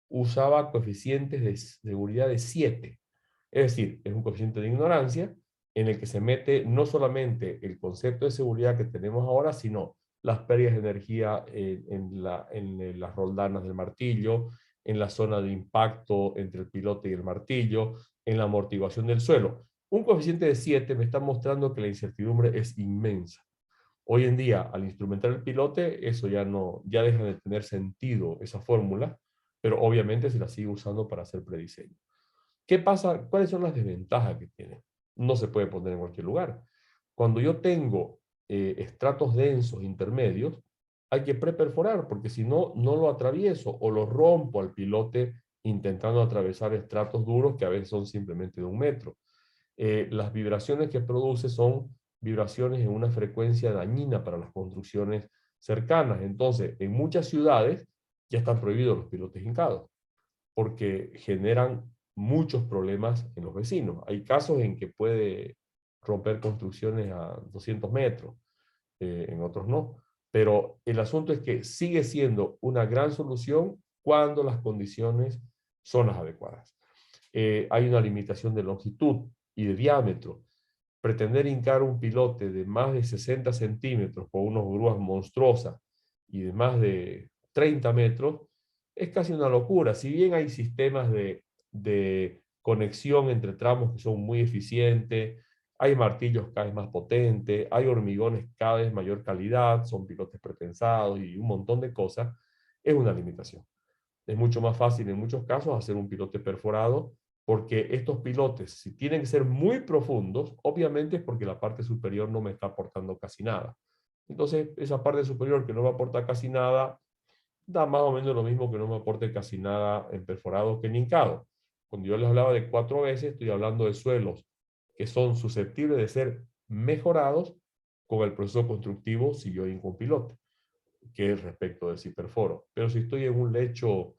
usaba coeficientes de seguridad de 7. Es decir, es un coeficiente de ignorancia en el que se mete no solamente el concepto de seguridad que tenemos ahora, sino las pérdidas de energía en las roldanas del martillo, en la zona de impacto entre el pilote y el martillo, en la amortiguación del suelo. Un coeficiente de 7 me está mostrando que la incertidumbre es inmensa. Hoy en día, al instrumentar el pilote, eso ya deja de tener sentido, esa fórmula, pero obviamente se la sigue usando para hacer prediseño. ¿Qué pasa? ¿Cuáles son las desventajas que tiene? No se puede poner en cualquier lugar. Cuando yo tengo estratos densos intermedios, hay que preperforar, porque si no, no lo atravieso o lo rompo al pilote intentando atravesar estratos duros que a veces son simplemente de 1 metro. Las vibraciones que produce son vibraciones en una frecuencia dañina para las construcciones cercanas. Entonces, en muchas ciudades ya están prohibidos los pilotes hincados, porque generan muchos problemas en los vecinos. Hay casos en que puede romper construcciones a 200 metros, en otros no. Pero el asunto es que sigue siendo una gran solución cuando las condiciones son las adecuadas. Hay una limitación de longitud y de diámetro. Pretender hincar un pilote de más de 60 centímetros con unas grúas monstruosas y de más de 30 metros es casi una locura. Si bien hay sistemas de conexión entre tramos que son muy eficientes, hay martillos cada vez más potentes, hay hormigones cada vez mayor calidad, son pilotes pretensados y un montón de cosas, es una limitación. Es mucho más fácil en muchos casos hacer un pilote perforado, porque estos pilotes, si tienen que ser muy profundos, obviamente es porque la parte superior no me está aportando casi nada. Entonces, esa parte superior que no me aporta casi nada, da más o menos lo mismo que no me aporte casi nada en perforado que en hincado. Cuando yo les hablaba de 4 veces, estoy hablando de suelos que son susceptibles de ser mejorados con el proceso constructivo si yo hinco un pilote, que es respecto de si perforo. Pero si estoy en un lecho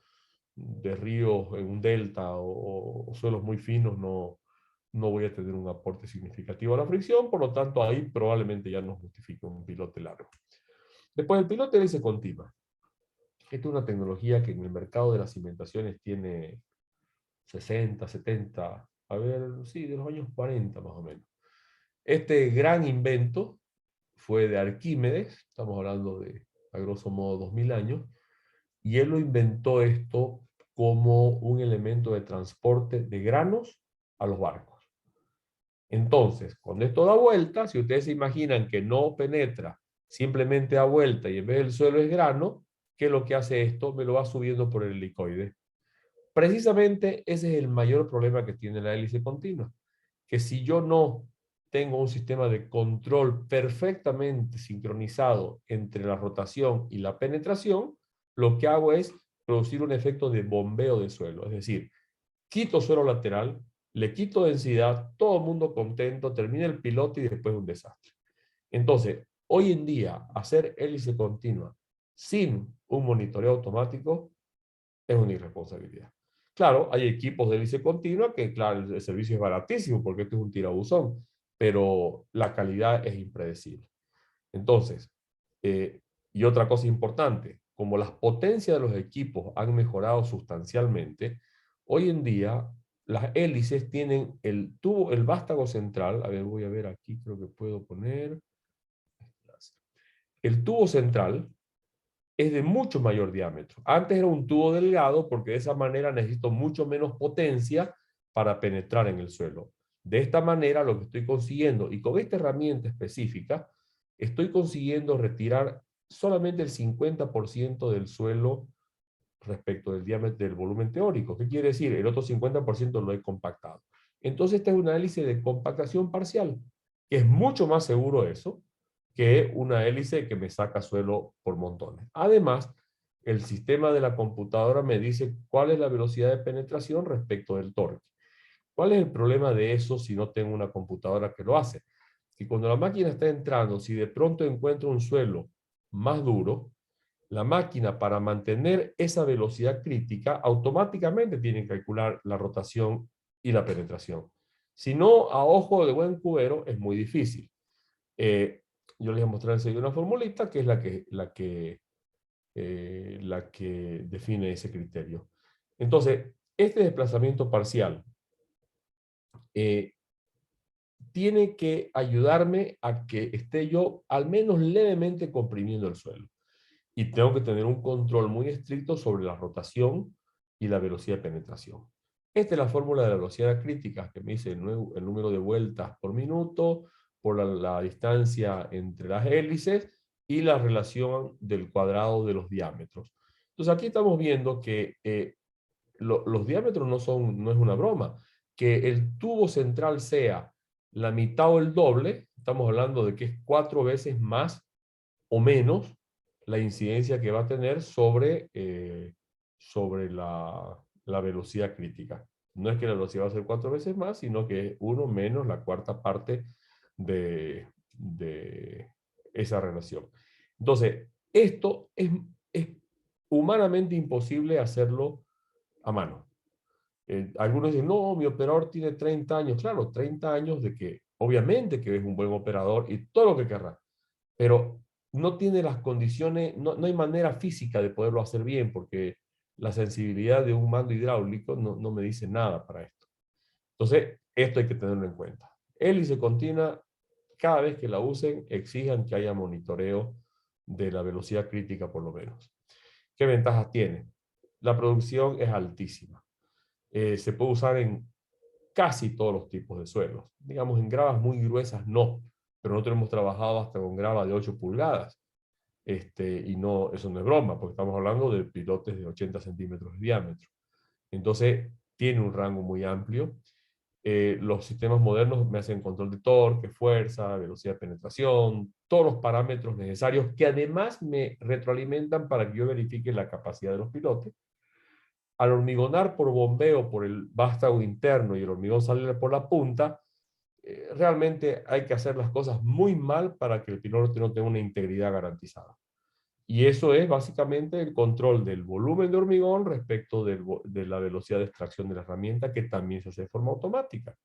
de ríos, en un delta o suelos muy finos, no voy a tener un aporte significativo a la fricción, por lo tanto ahí probablemente ya no justifique un pilote largo. Después el pilote de hélice continua. Esta es una tecnología que en el mercado de las cimentaciones tiene 60, 70, a ver, sí, de los años 40 más o menos. Este gran invento fue de Arquímedes, estamos hablando de a grosso modo 2000 años, y él lo inventó esto como un elemento de transporte de granos a los barcos. Entonces, cuando esto da vuelta, si ustedes se imaginan que no penetra, simplemente da vuelta y en vez del suelo es grano, ¿qué es lo que hace esto? Me lo va subiendo por el helicoide. Precisamente ese es el mayor problema que tiene la hélice continua, que si yo no tengo un sistema de control perfectamente sincronizado entre la rotación y la penetración, lo que hago es producir un efecto de bombeo de suelo, es decir, quito suelo lateral, le quito densidad, todo el mundo contento, termina el piloto y después un desastre. Entonces, hoy en día, hacer hélice continua sin un monitoreo automático es una irresponsabilidad. Claro, hay equipos de hélice continua que, claro, el servicio es baratísimo porque esto es un tirabuzón, pero la calidad es impredecible. Entonces, y otra cosa importante, como las potencias de los equipos han mejorado sustancialmente, hoy en día las hélices tienen el vástago central, a ver, voy a ver aquí, creo que puedo poner, el tubo central es de mucho mayor diámetro. Antes era un tubo delgado porque de esa manera necesito mucho menos potencia para penetrar en el suelo. De esta manera lo que estoy consiguiendo, y con esta herramienta específica, estoy consiguiendo retirar solamente el 50% del suelo respecto del diámetro del volumen teórico. ¿Qué quiere decir? El otro 50% lo he compactado. Entonces esta es una hélice de compactación parcial, que es mucho más seguro eso que una hélice que me saca suelo por montones. Además, el sistema de la computadora me dice cuál es la velocidad de penetración respecto del torque. ¿Cuál es el problema de eso si no tengo una computadora que lo hace? Que cuando la máquina está entrando, si de pronto encuentro un suelo más duro, la máquina, para mantener esa velocidad crítica, automáticamente tiene que calcular la rotación y la penetración. Si no, a ojo de buen cubero es muy difícil. Yo les voy a mostrar enseguida una formulita que es la que define ese criterio. Entonces, este desplazamiento parcial tiene que ayudarme a que esté yo al menos levemente comprimiendo el suelo. Y tengo que tener un control muy estricto sobre la rotación y la velocidad de penetración. Esta es la fórmula de la velocidad crítica que me dice el número de vueltas por minuto, por la distancia entre las hélices y la relación del cuadrado de los diámetros. Entonces aquí estamos viendo que los diámetros no es una broma. Que el tubo central sea la mitad o el doble, estamos hablando de que es 4 veces más o menos la incidencia que va a tener sobre la velocidad crítica. No es que la velocidad va a ser 4 veces más, sino que es 1 menos la cuarta parte de esa relación. Entonces, esto es humanamente imposible hacerlo a mano. Algunos dicen, no, mi operador tiene 30 años. Claro, 30 años de que obviamente que es un buen operador y todo lo que querrá, pero no tiene las condiciones, no hay manera física de poderlo hacer bien, porque la sensibilidad de un mando hidráulico no me dice nada para esto. Entonces, esto hay que tenerlo en cuenta. Hélice continua, cada vez que la usen, exijan que haya monitoreo de la velocidad crítica por lo menos. ¿Qué ventajas tiene? La producción es altísima. Se puede usar en casi todos los tipos de suelos. Digamos, en gravas muy gruesas no, pero nosotros hemos trabajado hasta con grava de 8 pulgadas. Y no, eso no es broma, porque estamos hablando de pilotes de 80 centímetros de diámetro. Entonces, tiene un rango muy amplio. Los sistemas modernos me hacen control de torque, fuerza, velocidad de penetración, todos los parámetros necesarios que además me retroalimentan para que yo verifique la capacidad de los pilotes. Al hormigonar por bombeo por el vástago interno y el hormigón sale por la punta, realmente hay que hacer las cosas muy mal para que el piloto no tenga una integridad garantizada. Y eso es básicamente el control del volumen de hormigón respecto de la velocidad de extracción de la herramienta, que también se hace de forma automática.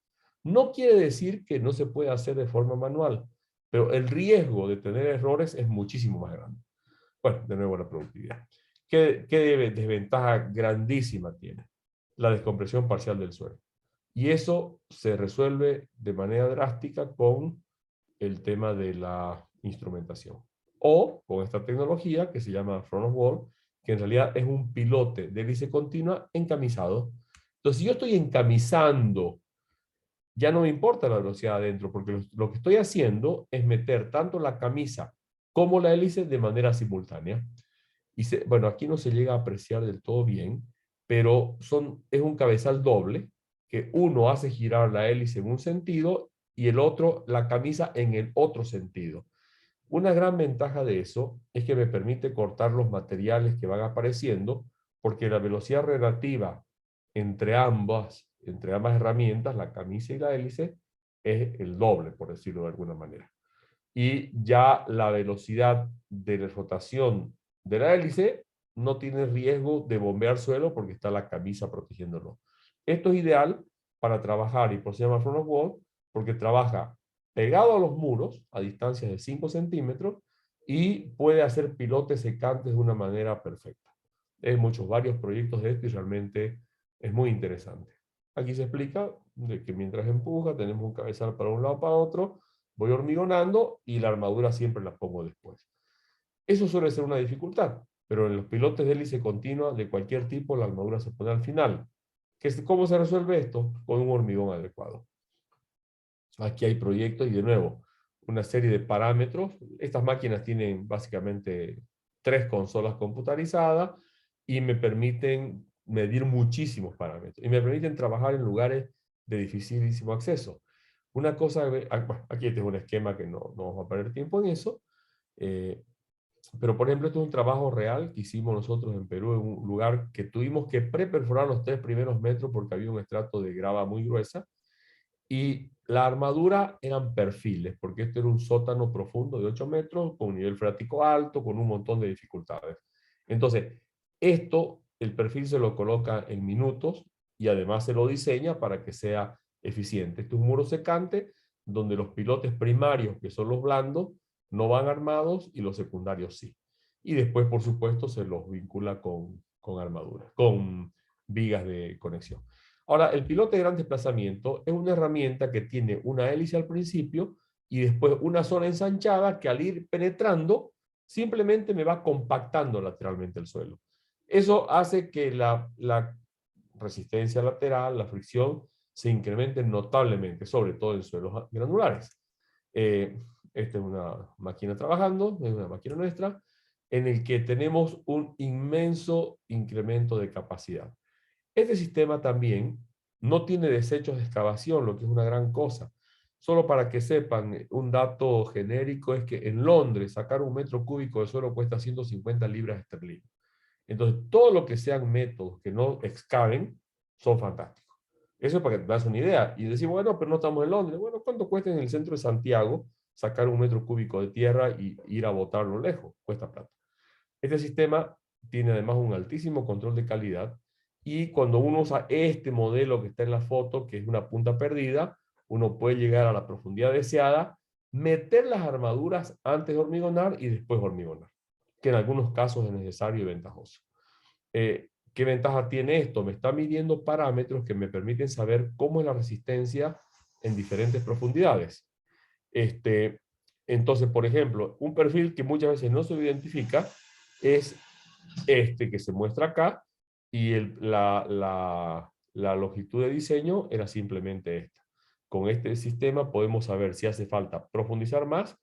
No quiere decir que no se pueda hacer de forma manual, pero el riesgo de tener errores es muchísimo más grande. Bueno, de nuevo la productividad. ¿Qué desventaja grandísima tiene? La descompresión parcial del suelo. Y eso se resuelve de manera drástica con el tema de la instrumentación. O con esta tecnología que se llama front of wall, que en realidad es un pilote de hélice continua encamisado. Entonces, si yo estoy encamisando, ya no me importa la velocidad adentro, porque lo que estoy haciendo es meter tanto la camisa como la hélice de manera simultánea. Y bueno, aquí no se llega a apreciar del todo bien, pero es un cabezal doble, que uno hace girar la hélice en un sentido y el otro la camisa en el otro sentido. Una gran ventaja de eso es que me permite cortar los materiales que van apareciendo, porque la velocidad relativa entre ambas herramientas, la camisa y la hélice, es el doble, por decirlo de alguna manera. Y ya la velocidad de rotación de la hélice no tiene riesgo de bombear suelo porque está la camisa protegiéndolo. Esto es ideal para trabajar, y por eso se llama front of wall, porque trabaja pegado a los muros a distancias de 5 centímetros y puede hacer pilotes secantes de una manera perfecta. Hay varios proyectos de esto y realmente es muy interesante. Aquí se explica de que mientras empuja tenemos un cabezal para un lado para otro, voy hormigonando y la armadura siempre la pongo después. Eso suele ser una dificultad, pero en los pilotes de hélice continua de cualquier tipo la armadura se pone al final. ¿Cómo se resuelve esto? Con un hormigón adecuado. Aquí hay proyectos y de nuevo, una serie de parámetros. Estas máquinas tienen básicamente 3 consolas computarizadas y me permiten medir muchísimos parámetros y me permiten trabajar en lugares de dificilísimo acceso. Una cosa, aquí tengo un esquema que no vamos a perder tiempo en eso, pero por ejemplo, esto es un trabajo real que hicimos nosotros en Perú, en un lugar que tuvimos que preperforar los 3 primeros metros porque había un estrato de grava muy gruesa, y la armadura eran perfiles, porque esto era un sótano profundo de 8 metros, con un nivel freático alto, con un montón de dificultades. Entonces, el perfil se lo coloca en minutos, y además se lo diseña para que sea eficiente. Este es un muro secante donde los pilotes primarios, que son los blandos, no van armados y los secundarios sí. Y después, por supuesto, se los vincula con armaduras, con vigas de conexión. Ahora, el pilote de gran desplazamiento es una herramienta que tiene una hélice al principio y después una zona ensanchada que al ir penetrando simplemente me va compactando lateralmente el suelo. Eso hace que la resistencia lateral, la fricción, se incremente notablemente, sobre todo en suelos granulares. Esta es una máquina trabajando, es una máquina nuestra, en el que tenemos un inmenso incremento de capacidad. Este sistema también no tiene desechos de excavación, lo que es una gran cosa. Solo para que sepan, un dato genérico es que en Londres sacar 1 metro cúbico de suelo cuesta 150 libras esterlinas. Entonces, todo lo que sean métodos que no excaven son fantásticos. Eso es para que te das una idea. Y decir, bueno, pero no estamos en Londres. Bueno, ¿cuánto cuesta en el centro de Santiago sacar 1 metro cúbico de tierra y ir a botarlo lejos? Cuesta plata. Este sistema tiene además un altísimo control de calidad y cuando uno usa este modelo que está en la foto, que es una punta perdida, uno puede llegar a la profundidad deseada, meter las armaduras antes de hormigonar y después hormigonar, que en algunos casos es necesario y ventajoso. ¿Qué ventaja tiene esto? Me está midiendo parámetros que me permiten saber cómo es la resistencia en diferentes profundidades. Entonces, por ejemplo, un perfil que muchas veces no se identifica es este que se muestra acá, y la longitud de diseño era simplemente esta. Con este sistema podemos saber si hace falta profundizar más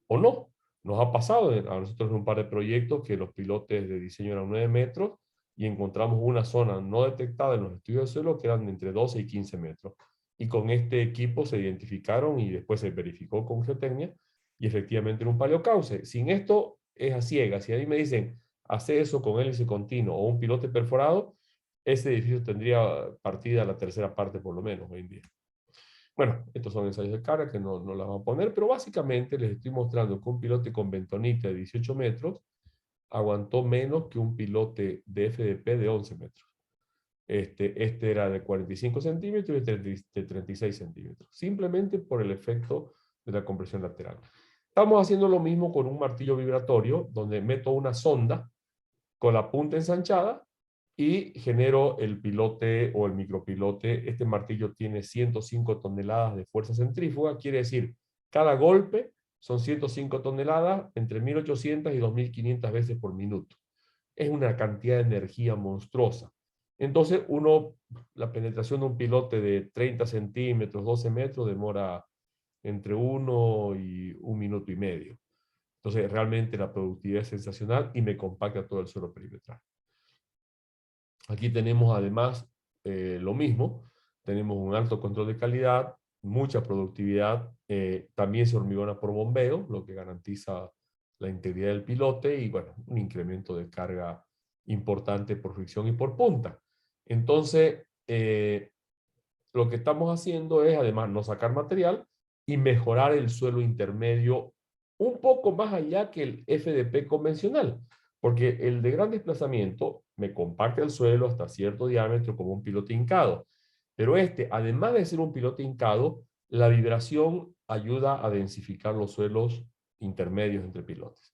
o no. Nos ha pasado a nosotros en un par de proyectos que los pilotes de diseño eran 9 metros y encontramos una zona no detectada en los estudios de suelo que eran entre 12 y 15 metros. Y con este equipo se identificaron y después se verificó con geotecnia y efectivamente era un paleocauce. Sin esto es a ciegas. Si a mí me dicen, hace eso con hélice continuo o un pilote perforado, ese edificio tendría partida la tercera parte por lo menos hoy en día. Bueno, estos son ensayos de carga que no las vamos a poner, pero básicamente les estoy mostrando que un pilote con bentonita de 18 metros aguantó menos que un pilote de FDP de 11 metros. Este era de 45 centímetros y este de 36 centímetros, simplemente por el efecto de la compresión lateral. Estamos haciendo lo mismo con un martillo vibratorio, donde meto una sonda con la punta ensanchada y genero el pilote o el micropilote. Este martillo tiene 105 toneladas de fuerza centrífuga, quiere decir, cada golpe son 105 toneladas, entre 1800 y 2500 veces por minuto. Es una cantidad de energía monstruosa. Entonces, la penetración de un pilote de 30 centímetros, 12 metros, demora entre 1 y 1 minuto y medio. Entonces, realmente la productividad es sensacional y me compacta todo el suelo perimetral. Aquí tenemos además lo mismo. Tenemos un alto control de calidad, mucha productividad. También se hormigona por bombeo, lo que garantiza la integridad del pilote y, bueno, un incremento de carga importante por fricción y por punta. Entonces, lo que estamos haciendo es, además, no sacar material y mejorar el suelo intermedio un poco más allá que el FDP convencional, porque el de gran desplazamiento me compacta el suelo hasta cierto diámetro como un pilote hincado, pero además de ser un pilote hincado, la vibración ayuda a densificar los suelos intermedios entre pilotes.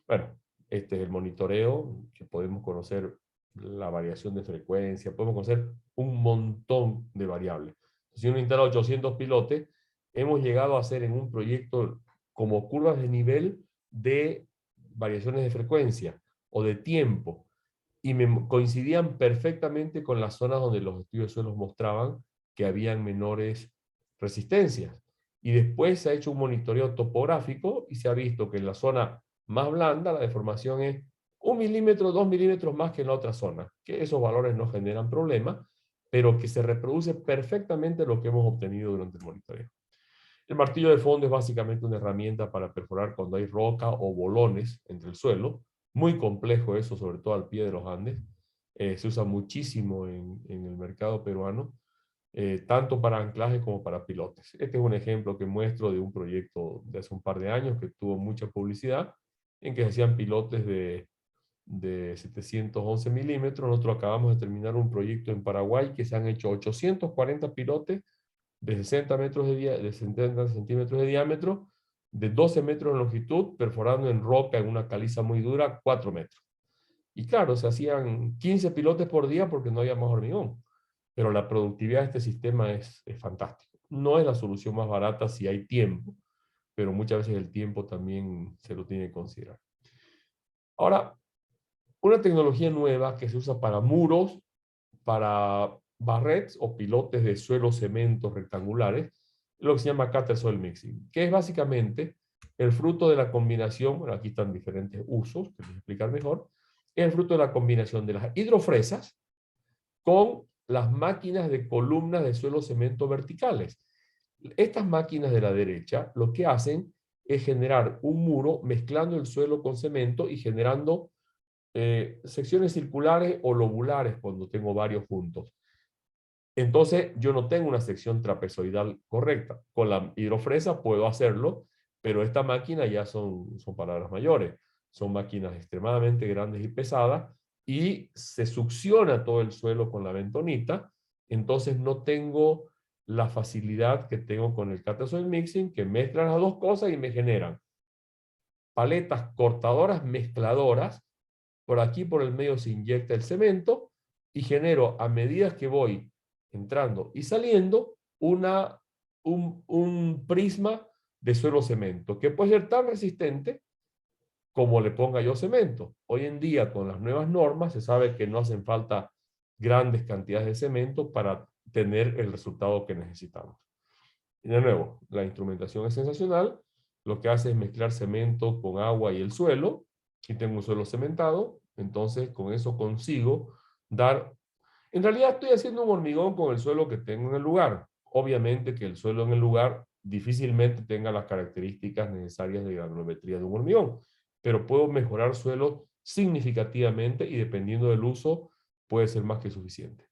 Bueno, este es el monitoreo, que podemos conocer la variación de frecuencia, podemos conocer un montón de variables. Si uno instala 800 pilotes, hemos llegado a hacer en un proyecto como curvas de nivel de variaciones de frecuencia o de tiempo, y me coincidían perfectamente con las zonas donde los estudios de suelos mostraban que habían menores resistencias. Y después se ha hecho un monitoreo topográfico y se ha visto que en la zona más blanda la deformación es 1 milímetro, 2 milímetros más que en la otra zona, que esos valores no generan problema, pero que se reproduce perfectamente lo que hemos obtenido durante el monitoreo. El martillo de fondo es básicamente una herramienta para perforar cuando hay roca o bolones entre el suelo. Muy complejo eso, sobre todo al pie de los Andes. Se usa muchísimo en el mercado peruano, tanto para anclaje como para pilotes. Este es un ejemplo que muestro de un proyecto de hace un par de años que tuvo mucha publicidad, en que se hacían pilotes de 711 milímetros. Nosotros acabamos de terminar un proyecto en Paraguay que se han hecho 840 pilotes de 60 metros de 70 centímetros de diámetro, de 12 metros de longitud, perforando en roca en una caliza muy dura 4 metros. Y claro, se hacían 15 pilotes por día porque no había más hormigón. Pero la productividad de este sistema es fantástica. No es la solución más barata si hay tiempo, pero muchas veces el tiempo también se lo tiene que considerar. Ahora, una tecnología nueva que se usa para muros, para barrettes o pilotes de suelo cemento rectangulares, lo que se llama Cutter Soil Mixing, que es básicamente el fruto de la combinación, bueno, aquí están diferentes usos, que voy a explicar mejor, es el fruto de la combinación de las hidrofresas con las máquinas de columnas de suelo cemento verticales. Estas máquinas de la derecha lo que hacen es generar un muro mezclando el suelo con cemento y generando secciones circulares o lobulares cuando tengo varios juntos. Entonces yo no tengo una sección trapezoidal correcta. Con la hidrofresa puedo hacerlo, pero esta máquina ya son palabras mayores. Son máquinas extremadamente grandes y pesadas y se succiona todo el suelo con la bentonita. Entonces no tengo la facilidad que tengo con el Cutter Soil Mixing, que mezclan las dos cosas y me generan paletas cortadoras mezcladoras. Por aquí por el medio se inyecta el cemento y genero a medida que voy entrando y saliendo un prisma de suelo cemento que puede ser tan resistente como le ponga yo cemento. Hoy en día con las nuevas normas se sabe que no hacen falta grandes cantidades de cemento para tener el resultado que necesitamos. Y de nuevo, la instrumentación es sensacional. Lo que hace es mezclar cemento con agua y el suelo y tengo un suelo cementado. Entonces con eso consigo dar... En realidad estoy haciendo un hormigón con el suelo que tengo en el lugar. Obviamente que el suelo en el lugar difícilmente tenga las características necesarias de granulometría de un hormigón, pero puedo mejorar suelo significativamente y dependiendo del uso puede ser más que suficiente.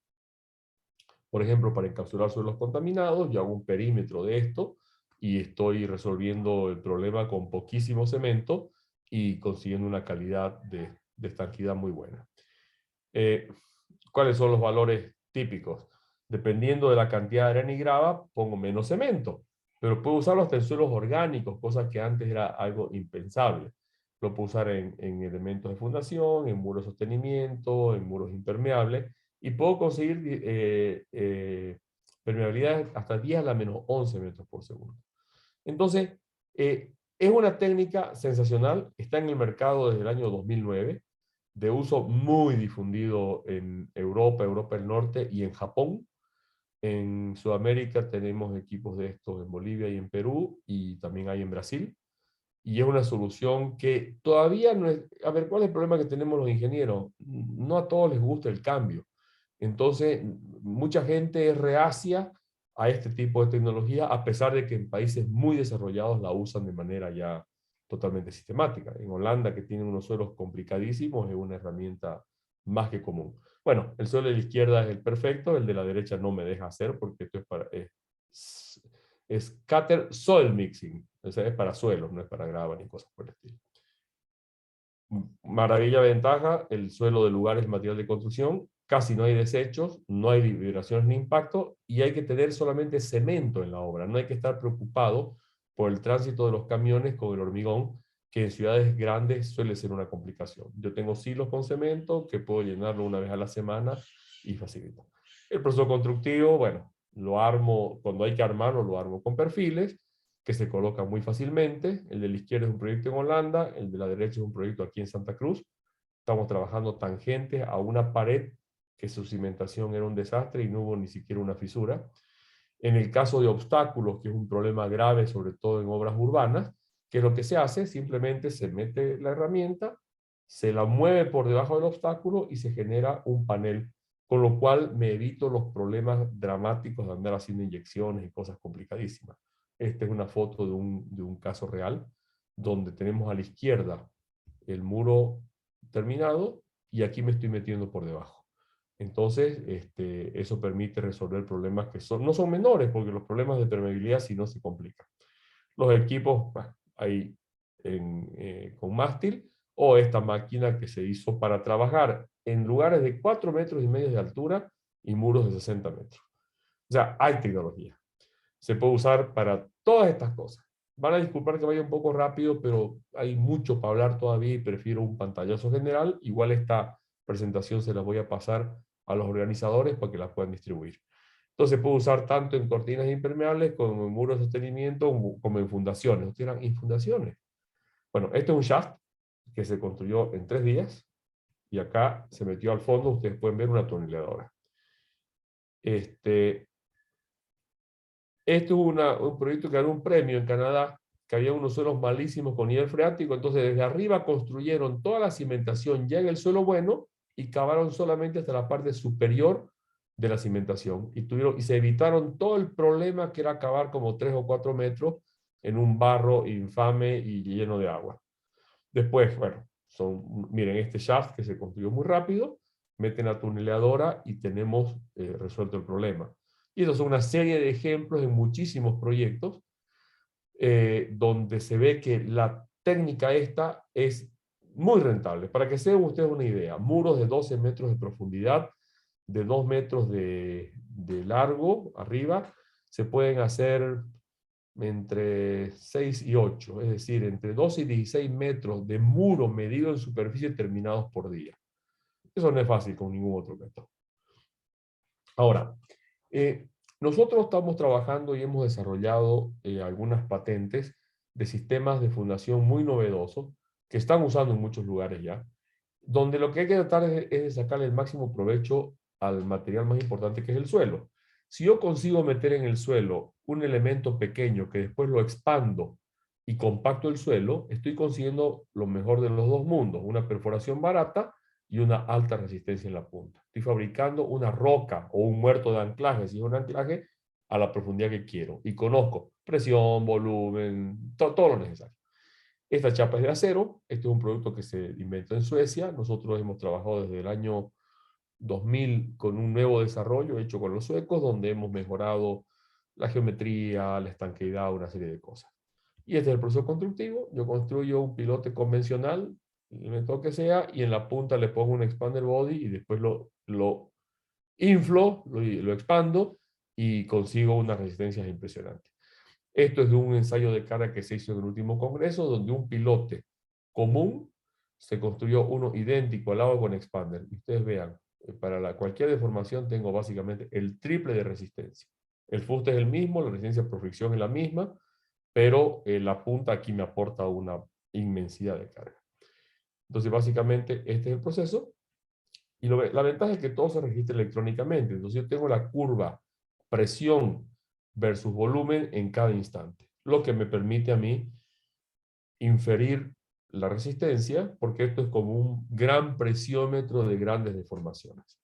Por ejemplo, para encapsular suelos contaminados, yo hago un perímetro de esto y estoy resolviendo el problema con poquísimo cemento y consiguiendo una calidad de estanquidad muy buena. ¿Cuáles son los valores típicos? Dependiendo de la cantidad de arena y grava, pongo menos cemento, pero puedo usarlo hasta en suelos orgánicos, cosa que antes era algo impensable. Lo puedo usar en elementos de fundación, en muros de sostenimiento, en muros impermeables, y puedo conseguir permeabilidad hasta 10 a la menos 11 metros por segundo. Entonces, es una técnica sensacional, está en el mercado desde el año 2009, de uso muy difundido en Europa, Europa del Norte y en Japón. En Sudamérica tenemos equipos de estos en Bolivia y en Perú, y también hay en Brasil. Y es una solución que todavía no es... A ver, ¿cuál es el problema que tenemos los ingenieros? No a todos les gusta el cambio. Entonces, mucha gente es reacia a este tipo de tecnología, a pesar de que en países muy desarrollados la usan de manera ya totalmente sistemática. En Holanda, que tiene unos suelos complicadísimos, es una herramienta más que común. Bueno, el suelo de la izquierda es el perfecto, el de la derecha no me deja hacer porque esto es Cutter Soil Mixing, o sea, es para suelos, no es para grava ni cosas por el estilo. Maravilla, ventaja, el suelo del lugar es material de construcción, casi no hay desechos, no hay vibraciones ni impacto, y hay que tener solamente cemento en la obra, no hay que estar preocupado por el tránsito de los camiones con el hormigón, que en ciudades grandes suele ser una complicación. Yo tengo silos con cemento que puedo llenarlo una vez a la semana y facilita. El proceso constructivo, bueno, lo armo, cuando hay que armarlo, lo armo con perfiles, que se colocan muy fácilmente. El de la izquierda es un proyecto en Holanda, el de la derecha es un proyecto aquí en Santa Cruz. Estamos trabajando tangentes a una pared que su cimentación era un desastre y no hubo ni siquiera una fisura. En el caso de obstáculos, que es un problema grave, sobre todo en obras urbanas, ¿qué es lo que se hace? Simplemente se mete la herramienta, se la mueve por debajo del obstáculo y se genera un panel, con lo cual me evito los problemas dramáticos de andar haciendo inyecciones y cosas complicadísimas. Esta es una foto de un caso real, donde tenemos a la izquierda el muro terminado y aquí me estoy metiendo por debajo. Entonces, eso permite resolver problemas que no son menores, porque los problemas de permeabilidad si no se complican. Los equipos, bueno, hay con mástil, o esta máquina que se hizo para trabajar en lugares de 4,5 metros de altura y muros de 60 metros. O sea, hay tecnología. se puede usar para todas estas cosas. Van a disculpar que vaya un poco rápido, pero hay mucho para hablar todavía y prefiero un pantallazo general. Igual esta presentación se la voy a pasar a los organizadores para que la puedan distribuir. Entonces puedo usar tanto en cortinas impermeables como en muros de sostenimiento como en fundaciones. ¿Ustedes dirán, ¿en fundaciones? Bueno, este es un shaft que se construyó en 3 días y acá se metió al fondo, ustedes pueden ver una tonelada. Este es un proyecto que ganó un premio en Canadá, que había unos suelos malísimos con nivel freático, entonces desde arriba construyeron toda la cimentación ya en el suelo bueno y cavaron solamente hasta la parte superior de la cimentación y se evitaron todo el problema que era cavar como 3 o 4 metros en un barro infame y lleno de agua. Después, bueno, miren este shaft que se construyó muy rápido, meten la tuneladora y tenemos resuelto el problema. Y eso son una serie de ejemplos en muchísimos proyectos donde se ve que la técnica esta es muy rentable. Para que se den ustedes una idea, muros de 12 metros de profundidad, de 2 metros de largo arriba, se pueden hacer entre 6 y 8, es decir, entre 12 y 16 metros de muro medido en superficie terminados por día. Eso no es fácil con ningún otro método. Ahora, nosotros estamos trabajando y hemos desarrollado algunas patentes de sistemas de fundación muy novedosos que están usando en muchos lugares ya, donde lo que hay que tratar es de sacarle el máximo provecho al material más importante que es el suelo. Si yo consigo meter en el suelo un elemento pequeño que después lo expando y compacto el suelo, estoy consiguiendo lo mejor de los dos mundos, una perforación barata y una alta resistencia en la punta. Estoy fabricando una roca o un muerto de anclaje, si es un anclaje, a la profundidad que quiero. Y conozco presión, volumen, todo lo necesario. Esta chapa es de acero. Este es un producto que se inventó en Suecia. Nosotros hemos trabajado desde el año 2000 con un nuevo desarrollo hecho con los suecos, donde hemos mejorado la geometría, la estanqueidad, una serie de cosas. Y este es el proceso constructivo. Yo construyo un pilote convencional, el método que sea, y en la punta le pongo un expander body y después lo inflo, lo expando y consigo unas resistencias impresionantes. Esto es de un ensayo de carga que se hizo en el último congreso, donde un pilote común se construyó uno idéntico al agua con expander. Y ustedes vean, para cualquier deformación tengo básicamente el triple de resistencia. El fuste es el mismo, la resistencia por fricción es la misma, pero la punta aquí me aporta una inmensidad de carga. Entonces, básicamente, este es el proceso. Y la ventaja es que todo se registra electrónicamente. Entonces, yo tengo la curva presión versus volumen en cada instante, lo que me permite a mí inferir la resistencia, porque esto es como un gran presiómetro de grandes deformaciones.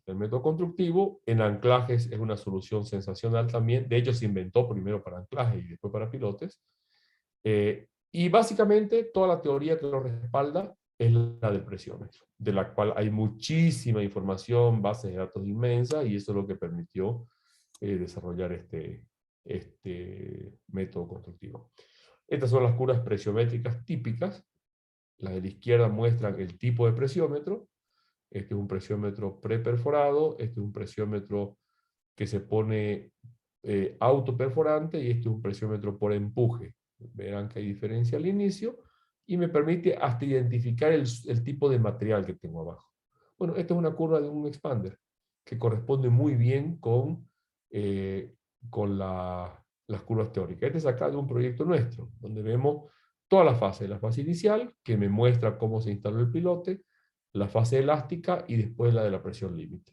El método constructivo en anclajes es una solución sensacional también. De hecho, se inventó primero para anclajes y después para pilotes. Y básicamente toda la teoría que lo respalda es la del presiómetro, de la cual hay muchísima información, bases de datos inmensas, y eso es lo que permitió desarrollar este método constructivo. Estas son las curvas presiométricas típicas. Las de la izquierda muestran el tipo de presiómetro. Este es un presiómetro preperforado, este es un presiómetro que se pone autoperforante, y este es un presiómetro por empuje. Verán que hay diferencia al inicio, y me permite hasta identificar el tipo de material que tengo abajo. Bueno, esta es una curva de un expander, que corresponde muy bien con las curvas teóricas. Este es acá de un proyecto nuestro, donde vemos toda la fase inicial, que me muestra cómo se instaló el pilote, la fase elástica y después la de la presión límite.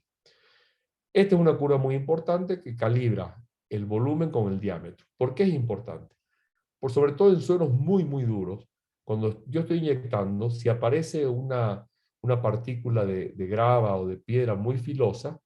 Esta es una curva muy importante que calibra el volumen con el diámetro. ¿Por qué es importante? Por sobre todo en suelos muy, muy duros, cuando yo estoy inyectando, si aparece una partícula de grava o de piedra muy filosa,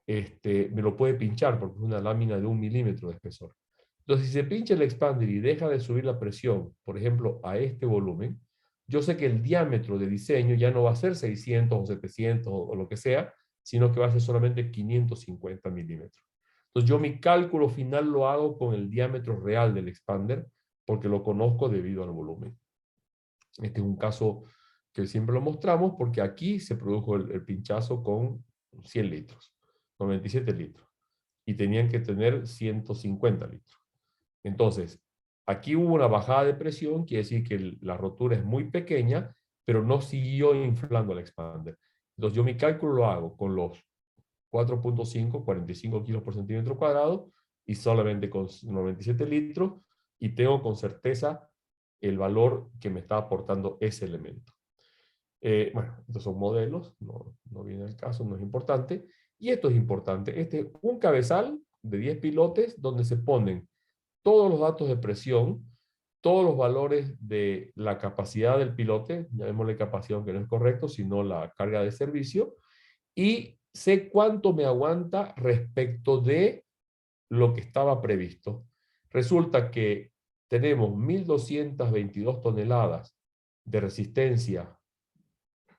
me lo puede pinchar porque es una lámina de 1 milímetro de espesor. Entonces, si se pincha el expander y deja de subir la presión, por ejemplo, a este volumen, yo sé que el diámetro de diseño ya no va a ser 600 o 700 o lo que sea, sino que va a ser solamente 550 milímetros. Entonces, yo mi cálculo final lo hago con el diámetro real del expander, porque lo conozco debido al volumen. Este es un caso que siempre lo mostramos, porque aquí se produjo el pinchazo con 100 litros, 97 litros. y tenían que tener 150 litros. Entonces, aquí hubo una bajada de presión, quiere decir que la rotura es muy pequeña, pero no siguió inflando el expander. Entonces, yo mi cálculo lo hago con los 4.5, 45 kilos por centímetro cuadrado, y solamente con 97 litros, y tengo con certeza el valor que me está aportando ese elemento. Bueno, estos son modelos, no viene al caso, no es importante. Y esto es importante. Este es un cabezal de 10 pilotes donde se ponen todos los datos de presión, todos los valores de la capacidad del pilote, llamémosle capacidad aunque no es correcto, sino la carga de servicio, y sé cuánto me aguanta respecto de lo que estaba previsto. Resulta que tenemos 1.222 toneladas de resistencia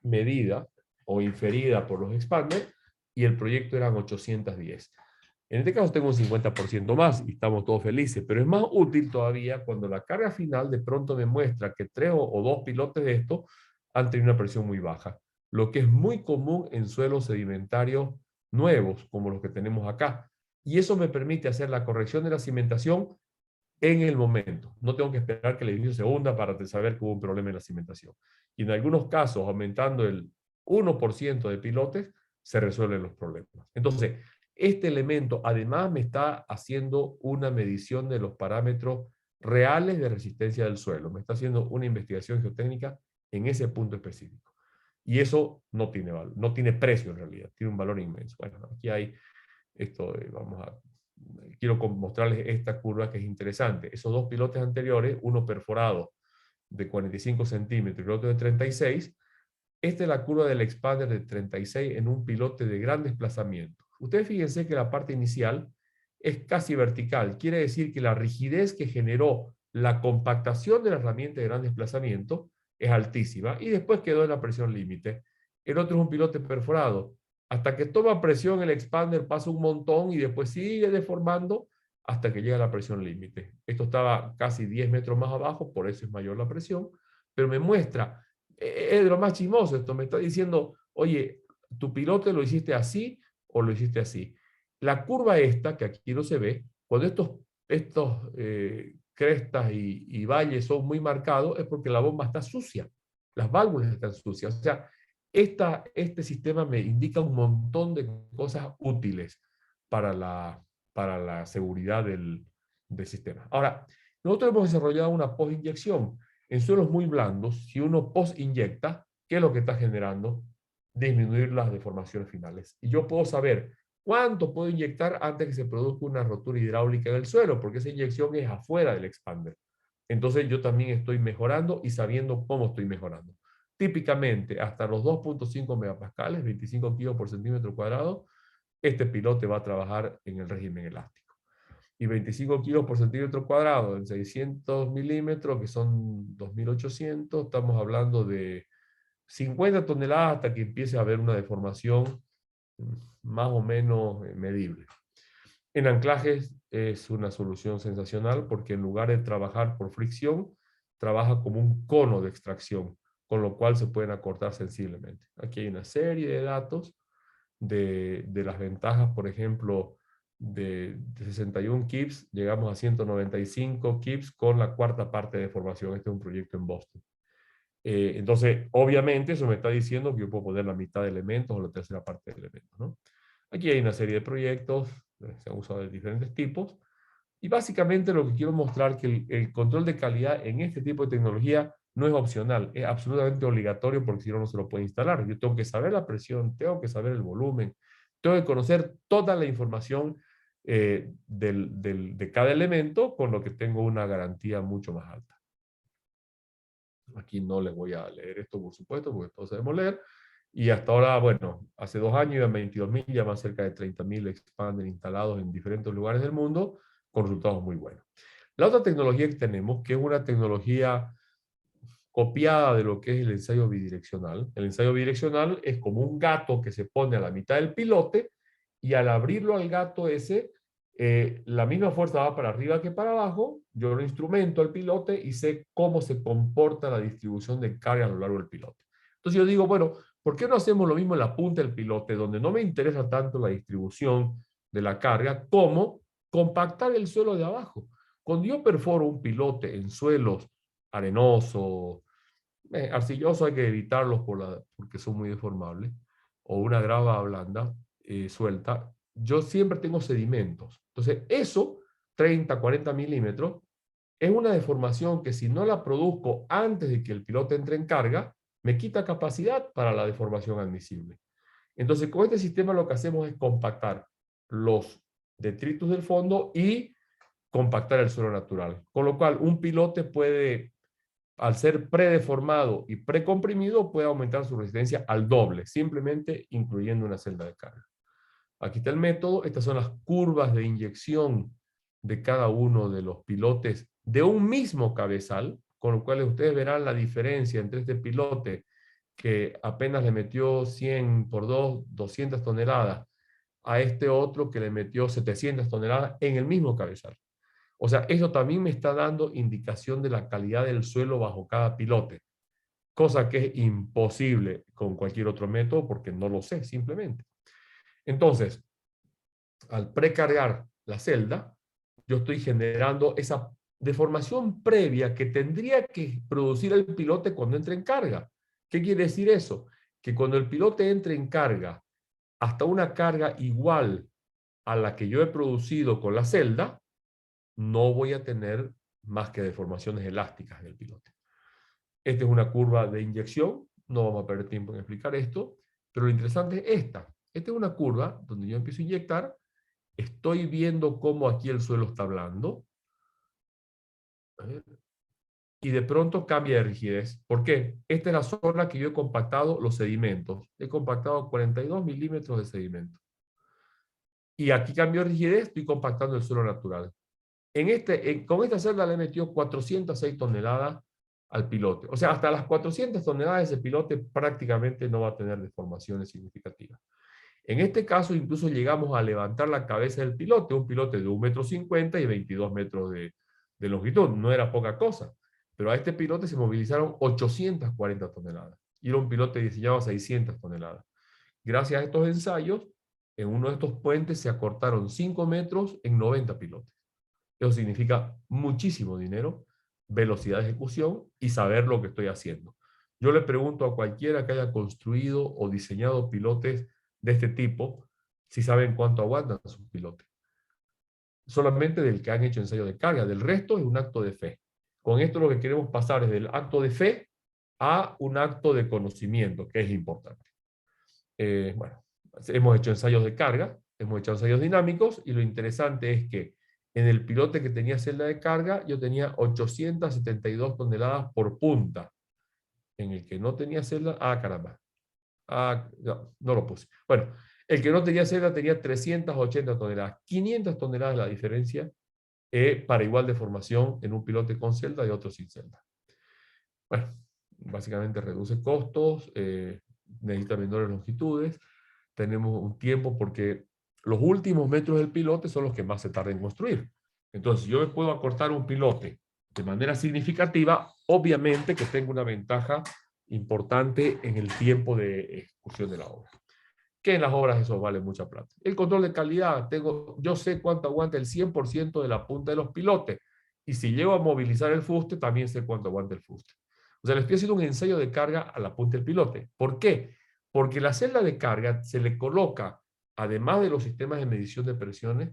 medida o inferida por los expanders, y el proyecto eran 810. En este caso tengo un 50% más y estamos todos felices, pero es más útil todavía cuando la carga final de pronto me muestra que 3 o 2 pilotes de estos han tenido una presión muy baja, lo que es muy común en suelos sedimentarios nuevos como los que tenemos acá. Y eso me permite hacer la corrección de la cimentación en el momento. No tengo que esperar que el edificio se hunda para saber que hubo un problema en la cimentación. Y en algunos casos, aumentando el 1% de pilotes, se resuelven los problemas. Entonces, este elemento además me está haciendo una medición de los parámetros reales de resistencia del suelo. Me está haciendo una investigación geotécnica en ese punto específico. Y eso no tiene valor, no tiene precio en realidad, tiene un valor inmenso. Bueno, aquí hay esto, quiero mostrarles esta curva que es interesante. Esos dos pilotes anteriores, uno perforado de 45 centímetros y el otro de 36, esta es la curva del expander de 36 en un pilote de gran desplazamiento. Ustedes fíjense que la parte inicial es casi vertical. Quiere decir que la rigidez que generó la compactación de la herramienta de gran desplazamiento es altísima y después quedó en la presión límite. El otro es un pilote perforado. Hasta que toma presión el expander pasa un montón y después sigue deformando hasta que llega a la presión límite. Esto estaba casi 10 metros más abajo, por eso es mayor la presión, pero me muestra, es de lo más chismoso esto, me está diciendo, oye, tu pilote lo hiciste así o lo hiciste así. La curva esta, que aquí no se ve, cuando estos crestas y valles son muy marcados, es porque la bomba está sucia, las válvulas están sucias. O sea, este sistema me indica un montón de cosas útiles para la seguridad del sistema. Ahora, nosotros hemos desarrollado una post-inyección. En suelos muy blandos, si uno post-inyecta, ¿qué es lo que está generando? Disminuir las deformaciones finales. Y yo puedo saber cuánto puedo inyectar antes que se produzca una rotura hidráulica en el suelo, porque esa inyección es afuera del expander. Entonces yo también estoy mejorando y sabiendo cómo estoy mejorando. Típicamente, hasta los 2.5 megapascales, 25 kilos por centímetro cuadrado, este pilote va a trabajar en el régimen elástico. Y 25 kilos por centímetro cuadrado en 600 milímetros, que son 2.800, estamos hablando de 50 toneladas hasta que empiece a haber una deformación más o menos medible. En anclajes es una solución sensacional porque en lugar de trabajar por fricción, trabaja como un cono de extracción, con lo cual se pueden acortar sensiblemente. Aquí hay una serie de datos de las ventajas, por ejemplo, de 61 kips, llegamos a 195 kips con la cuarta parte de formación. Este es un proyecto en Boston. Entonces, obviamente, eso me está diciendo que yo puedo poner la mitad de elementos o la tercera parte de elementos, ¿no? Aquí hay una serie de proyectos, se han usado de diferentes tipos, y básicamente lo que quiero mostrar es que el control de calidad en este tipo de tecnología no es opcional, es absolutamente obligatorio porque si no, no se lo puede instalar. Yo tengo que saber la presión, tengo que saber el volumen, tengo que conocer toda la información de cada elemento, con lo que tengo una garantía mucho más alta. Aquí no les voy a leer esto, por supuesto, porque todos sabemos leer. Y hasta ahora, bueno, hace 2 años iban 22.000, ya van cerca de 30.000 expander instalados en diferentes lugares del mundo, con resultados muy buenos. La otra tecnología que tenemos, que es una tecnología copiada de lo que es el ensayo bidireccional. El ensayo bidireccional es como un gato que se pone a la mitad del pilote y al abrirlo al gato ese, la misma fuerza va para arriba que para abajo, yo lo instrumento al pilote y sé cómo se comporta la distribución de carga a lo largo del pilote. Entonces yo digo, bueno, ¿por qué no hacemos lo mismo en la punta del pilote, donde no me interesa tanto la distribución de la carga, como compactar el suelo de abajo. Cuando yo perforo un pilote en suelos arenosos, arcillosos hay que evitarlos porque son muy deformables, o una grava blanda, suelta, yo siempre tengo sedimentos. Entonces, eso, 30, 40 milímetros, es una deformación que si no la produzco antes de que el pilote entre en carga, me quita capacidad para la deformación admisible. Entonces, con este sistema lo que hacemos es compactar los detritus del fondo y compactar el suelo natural. Con lo cual, un pilote puede, al ser predeformado y precomprimido, puede aumentar su resistencia al doble, simplemente incluyendo una celda de carga. Aquí está el método. Estas son las curvas de inyección de cada uno de los pilotes de un mismo cabezal, con lo cual ustedes verán la diferencia entre este pilote que apenas le metió 100 por 2, 200 toneladas, a este otro que le metió 700 toneladas en el mismo cabezal. O sea, eso también me está dando indicación de la calidad del suelo bajo cada pilote, cosa que es imposible con cualquier otro método porque no lo sé simplemente. Entonces, al precargar la celda, yo estoy generando esa deformación previa que tendría que producir el pilote cuando entre en carga. ¿Qué quiere decir eso? Que cuando el pilote entre en carga, hasta una carga igual a la que yo he producido con la celda, no voy a tener más que deformaciones elásticas del pilote. Esta es una curva de inyección, no vamos a perder tiempo en explicar esto, pero lo interesante es esta. Esta es una curva donde yo empiezo a inyectar, estoy viendo cómo aquí el suelo está blando, y de pronto cambia de rigidez. ¿Por qué? Esta es la zona que yo he compactado los sedimentos. He compactado 42 milímetros de sedimento. Y aquí cambio de rigidez, estoy compactando el suelo natural. Con esta celda le he metido 406 toneladas al pilote. O sea, hasta las 400 toneladas de ese pilote prácticamente no va a tener deformaciones significativas. En este caso, incluso llegamos a levantar la cabeza del pilote, un pilote de 1,50 m y 22 metros de longitud. No era poca cosa. Pero a este pilote se movilizaron 840 toneladas. Y era un pilote diseñado a 600 toneladas. Gracias a estos ensayos, en uno de estos puentes se acortaron 5 metros en 90 pilotes. Eso significa muchísimo dinero, velocidad de ejecución y saber lo que estoy haciendo. Yo le pregunto a cualquiera que haya construido o diseñado pilotes de este tipo si saben cuánto aguantan sus pilotes. Solamente del que han hecho ensayo de carga. Del resto es un acto de fe. Con esto lo que queremos pasar es del acto de fe a un acto de conocimiento, que es importante. Bueno, hemos hecho ensayos de carga, hemos hecho ensayos dinámicos, y lo interesante es que en el pilote que tenía celda de carga, yo tenía 872 toneladas por punta. En el que no tenía celda, caramba. No lo puse. Bueno, el que no tenía celda tenía 380 toneladas. 500 toneladas la diferencia para igual deformación en un pilote con celda y otro sin celda. Bueno, básicamente reduce costos, necesita menores longitudes, tenemos un tiempo porque los últimos metros del pilote son los que más se tarda en construir. Entonces, si yo me puedo acortar un pilote de manera significativa, obviamente que tengo una ventaja importante en el tiempo de ejecución de la obra. Que en las obras eso vale mucha plata. El control de calidad, yo sé cuánto aguanta el 100% de la punta de los pilotes, y si llego a movilizar el fuste, también sé cuánto aguanta el fuste. O sea, le estoy haciendo un ensayo de carga a la punta del pilote. ¿Por qué? Porque la celda de carga se le coloca, además de los sistemas de medición de presiones,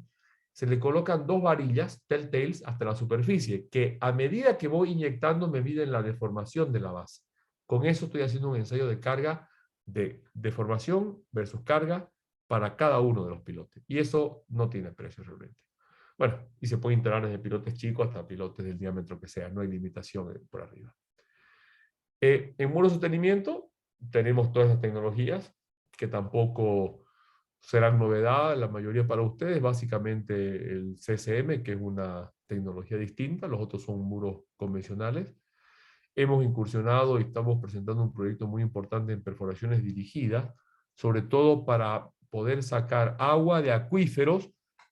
se le colocan 2 varillas, telltales, hasta la superficie, que a medida que voy inyectando me miden la deformación de la base. Con eso estoy haciendo un ensayo de carga de deformación versus carga para cada uno de los pilotes. Y eso no tiene precio realmente. Bueno, y se puede integrar desde pilotes chicos hasta pilotes del diámetro que sea. No hay limitación por arriba. En muro de sostenimiento tenemos todas las tecnologías que tampoco serán novedad, la mayoría para ustedes. Básicamente el CCM, que es una tecnología distinta. Los otros son muros convencionales. Hemos incursionado y estamos presentando un proyecto muy importante en perforaciones dirigidas, sobre todo para poder sacar agua de acuíferos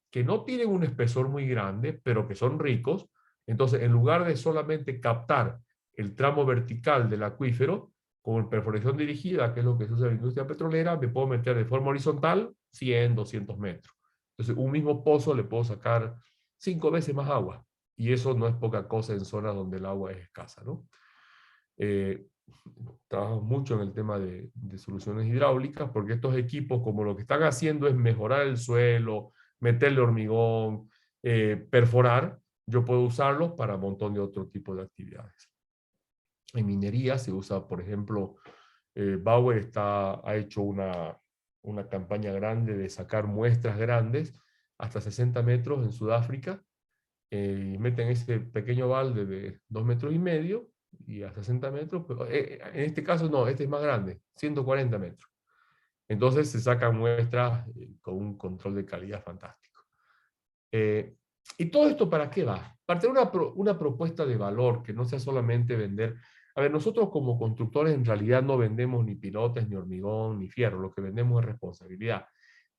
que no tienen un espesor muy grande, pero que son ricos. Entonces, en lugar de solamente captar el tramo vertical del acuífero, con perforación dirigida, que es lo que se usa en la industria petrolera, me puedo meter de forma horizontal 100, 200 metros. Entonces, un mismo pozo le puedo sacar 5 veces más agua. Y eso no es poca cosa en zonas donde el agua es escasa, ¿no? Trabajamos mucho en el tema de soluciones hidráulicas, porque estos equipos, como lo que están haciendo es mejorar el suelo, meterle hormigón, perforar, yo puedo usarlos para un montón de otro tipo de actividades. En minería se usa, por ejemplo, Bauer ha hecho una campaña grande de sacar muestras grandes hasta 60 metros en Sudáfrica, y meten ese pequeño balde de 2,5 metros y a 60 metros, pero, en este caso no, este es más grande, 140 metros. Entonces se sacan muestras con un control de calidad fantástico. ¿Y todo esto para qué va? Para tener una propuesta de valor que no sea solamente vender. A ver, nosotros como constructores en realidad no vendemos ni pilotes, ni hormigón, ni fierro, lo que vendemos es responsabilidad.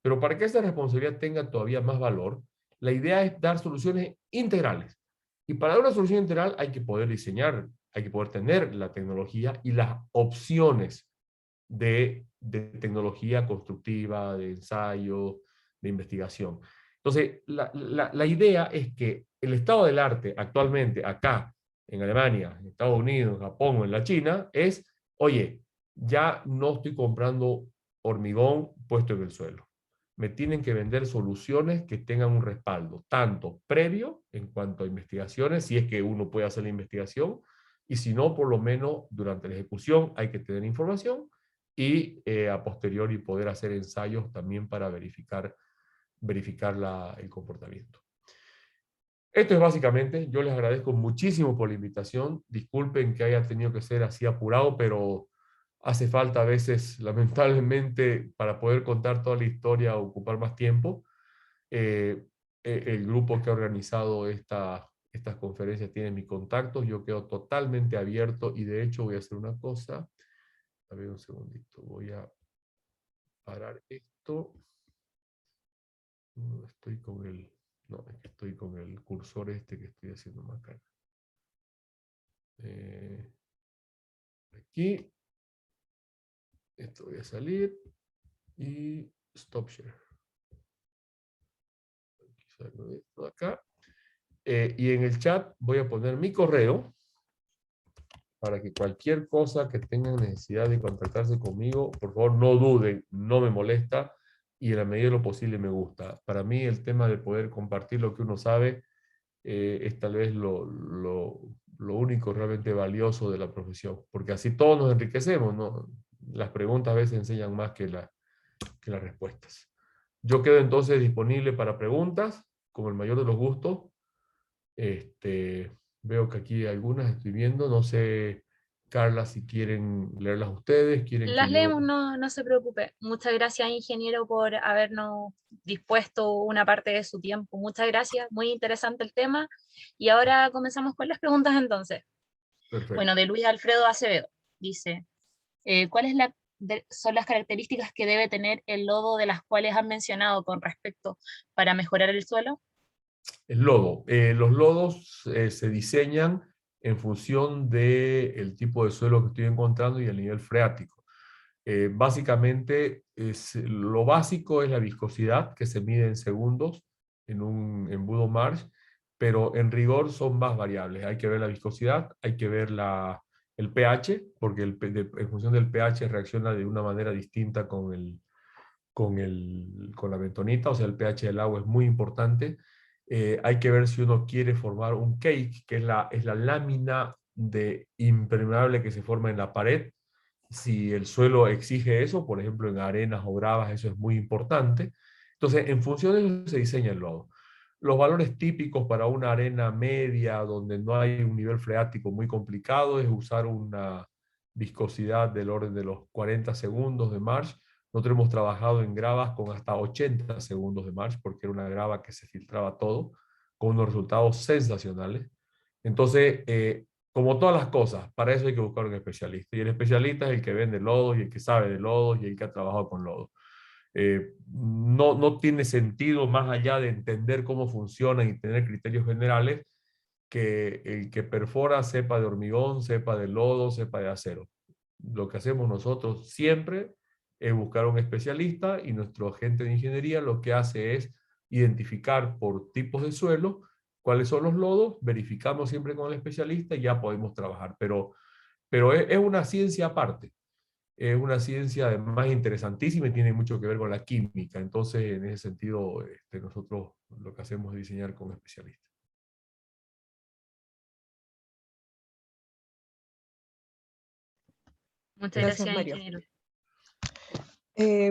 Pero para que esa responsabilidad tenga todavía más valor, la idea es dar soluciones integrales. Y para dar una solución integral hay que poder diseñar, hay que poder tener la tecnología y las opciones de tecnología constructiva, de ensayo, de investigación. Entonces, la idea es que el estado del arte actualmente acá, en Alemania, en Estados Unidos, en Japón o en la China, es, oye, ya no estoy comprando hormigón puesto en el suelo. Me tienen que vender soluciones que tengan un respaldo, tanto previo en cuanto a investigaciones, si es que uno puede hacer la investigación, y si no, por lo menos durante la ejecución hay que tener información, y a posteriori poder hacer ensayos también para verificar el comportamiento. Esto es básicamente, yo les agradezco muchísimo por la invitación, disculpen que haya tenido que ser así apurado, pero hace falta a veces, lamentablemente, para poder contar toda la historia, ocupar más tiempo. El grupo que ha organizado estas conferencias tiene mis contactos, yo quedo totalmente abierto y de hecho voy a hacer una cosa. A ver un segundito, voy a parar esto. No, estoy con el cursor este que estoy haciendo más acá. Aquí. Esto voy a salir. Y stop share. Aquí salgo de esto acá. Y en el chat voy a poner mi correo para que cualquier cosa que tengan necesidad de contactarse conmigo, por favor no duden, no me molesta y en la medida de lo posible me gusta. Para mí el tema de poder compartir lo que uno sabe es tal vez lo único realmente valioso de la profesión, porque así todos nos enriquecemos, ¿no? Las preguntas a veces enseñan más que las respuestas. Yo quedo entonces disponible para preguntas, con el mayor de los gustos. Veo que aquí hay algunas, estoy viendo, no sé, Carla, si quieren leerlas ustedes, quieren Las que yo... leemos, no se preocupe. Muchas gracias, ingeniero, por habernos dispuesto una parte de su tiempo. Muchas gracias, muy interesante el tema. Y ahora comenzamos con las preguntas entonces. Perfecto. Bueno, de Luis Alfredo Acevedo. Dice, ¿cuáles son las características que debe tener el lodo de las cuales han mencionado con respecto para mejorar el suelo? El lodo. Los lodos se diseñan en función del tipo de suelo que estoy encontrando y el nivel freático. Básicamente, lo básico es la viscosidad, que se mide en segundos en un embudo Marsh, pero en rigor son más variables. Hay que ver la viscosidad, hay que ver el pH, porque en función del pH reacciona de una manera distinta con la bentonita, o sea, el pH del agua es muy importante. Hay que ver si uno quiere formar un cake, que es la lámina de impermeable que se forma en la pared. Si el suelo exige eso, por ejemplo en arenas o gravas, eso es muy importante. Entonces, en función de eso se diseña el lodo. Los valores típicos para una arena media, donde no hay un nivel freático muy complicado, es usar una viscosidad del orden de los 40 segundos de Marsh. Nosotros hemos trabajado en gravas con hasta 80 segundos de Marsh, porque era una grava que se filtraba todo, con unos resultados sensacionales. Entonces, como todas las cosas, para eso hay que buscar un especialista. Y el especialista es el que vende lodos y el que sabe de lodos y el que ha trabajado con lodos. No tiene sentido, más allá de entender cómo funcionan y tener criterios generales, que el que perfora sepa de hormigón, sepa de lodo, sepa de acero. Lo que hacemos nosotros siempre es buscar un especialista y nuestro agente de ingeniería lo que hace es identificar por tipos de suelo cuáles son los lodos, verificamos siempre con el especialista y ya podemos trabajar. Pero es una ciencia aparte. Es una ciencia además interesantísima y tiene mucho que ver con la química. Entonces, en ese sentido, nosotros lo que hacemos es diseñar con especialistas. Muchas Gracias, gracias, Mario. ingeniero.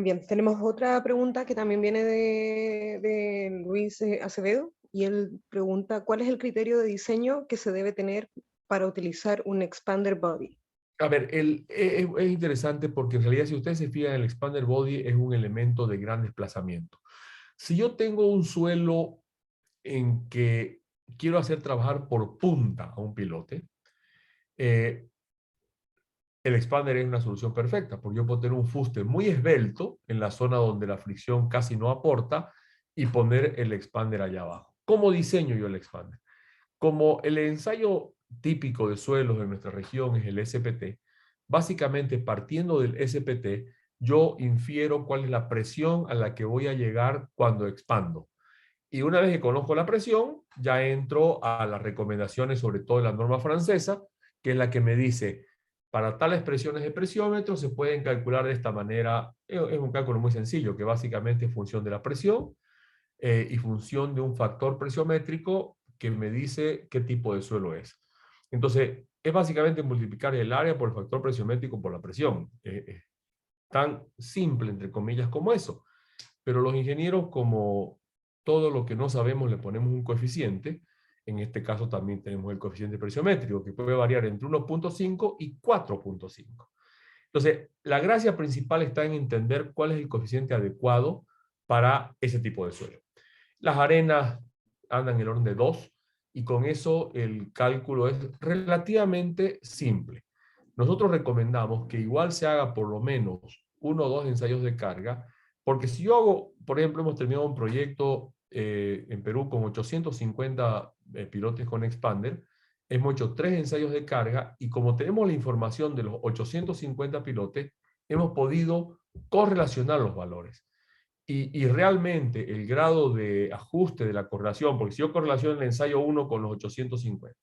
Bien, tenemos otra pregunta que también viene de Luis Acevedo, y él pregunta, ¿cuál es el criterio de diseño que se debe tener para utilizar un expander body? A ver, es interesante porque en realidad si ustedes se fijan, el expander body es un elemento de gran desplazamiento. Si yo tengo un suelo en que quiero hacer trabajar por punta a un pilote, el expander es una solución perfecta, porque yo puedo tener un fuste muy esbelto en la zona donde la fricción casi no aporta y poner el expander allá abajo. ¿Cómo diseño yo el expander? Como el ensayo típico de suelos de nuestra región es el SPT, básicamente partiendo del SPT, yo infiero cuál es la presión a la que voy a llegar cuando expando. Y una vez que conozco la presión, ya entro a las recomendaciones, sobre todo en la norma francesa, que es la que me dice, para tales presiones de presiómetro se pueden calcular de esta manera. Es un cálculo muy sencillo, que básicamente es función de la presión y función de un factor presiométrico que me dice qué tipo de suelo es. Entonces, es básicamente multiplicar el área por el factor presiométrico por la presión. Tan simple, entre comillas, como eso. Pero los ingenieros, como todo lo que no sabemos, le ponemos un coeficiente. En este caso también tenemos el coeficiente presiométrico, que puede variar entre 1.5 y 4.5. Entonces, la gracia principal está en entender cuál es el coeficiente adecuado para ese tipo de suelo. Las arenas andan en el orden de 2 y con eso el cálculo es relativamente simple. Nosotros recomendamos que igual se haga por lo menos 1 o 2 ensayos de carga, porque si yo hago, por ejemplo, hemos terminado un proyecto en Perú con 850 pilotes con expander, hemos hecho 3 ensayos de carga y como tenemos la información de los 850 pilotes, hemos podido correlacionar los valores. Y realmente el grado de ajuste de la correlación, porque si yo correlaciono el ensayo 1 con los 850,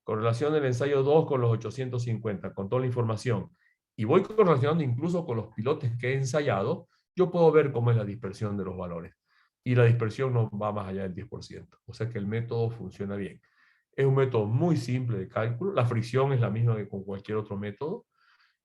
correlaciono el ensayo 2 con los 850, con toda la información, y voy correlacionando incluso con los pilotes que he ensayado, yo puedo ver cómo es la dispersión de los valores. Y la dispersión no va más allá del 10%. O sea que el método funciona bien. Es un método muy simple de cálculo. La fricción es la misma que con cualquier otro método.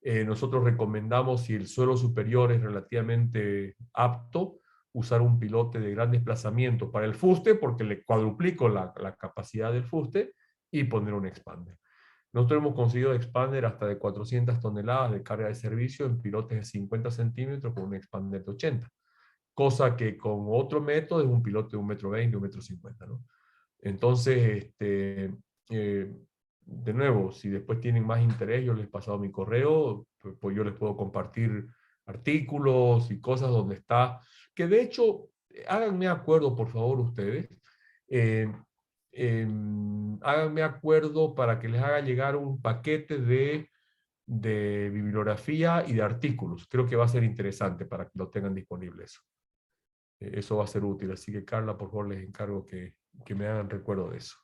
Nosotros recomendamos, si el suelo superior es relativamente apto, usar un pilote de gran desplazamiento para el fuste, porque le cuadruplico la capacidad del fuste, y poner un expander. Nosotros hemos conseguido expander hasta de 400 toneladas de carga de servicio en pilotes de 50 centímetros con un expander de 80. Cosa que con otro método es un pilote de 1,20 m, 1,50 m, ¿no? Entonces, de nuevo, si después tienen más interés, yo les he pasado mi correo, pues yo les puedo compartir artículos y cosas donde está, que de hecho, háganme acuerdo, por favor, ustedes, háganme acuerdo para que les haga llegar un paquete de bibliografía y de artículos. Creo que va a ser interesante para que lo tengan disponible eso. Eso va a ser útil, así que Carla, por favor, les encargo que me hagan recuerdo de eso.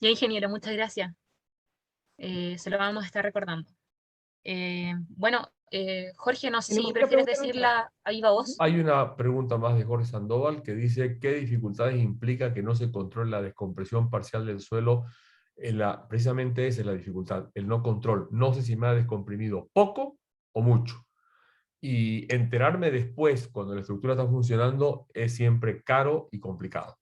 Ya, ingeniero, muchas gracias. Se lo vamos a estar recordando. Bueno, Jorge, no sé si prefieres decirla a viva voz. Hay una pregunta más de Jorge Sandoval que dice, ¿qué dificultades implica que no se controle la descompresión parcial del suelo? Precisamente esa es la dificultad, el no control. No sé si me ha descomprimido poco o mucho. Y enterarme después, cuando la estructura está funcionando, es siempre caro y complicado.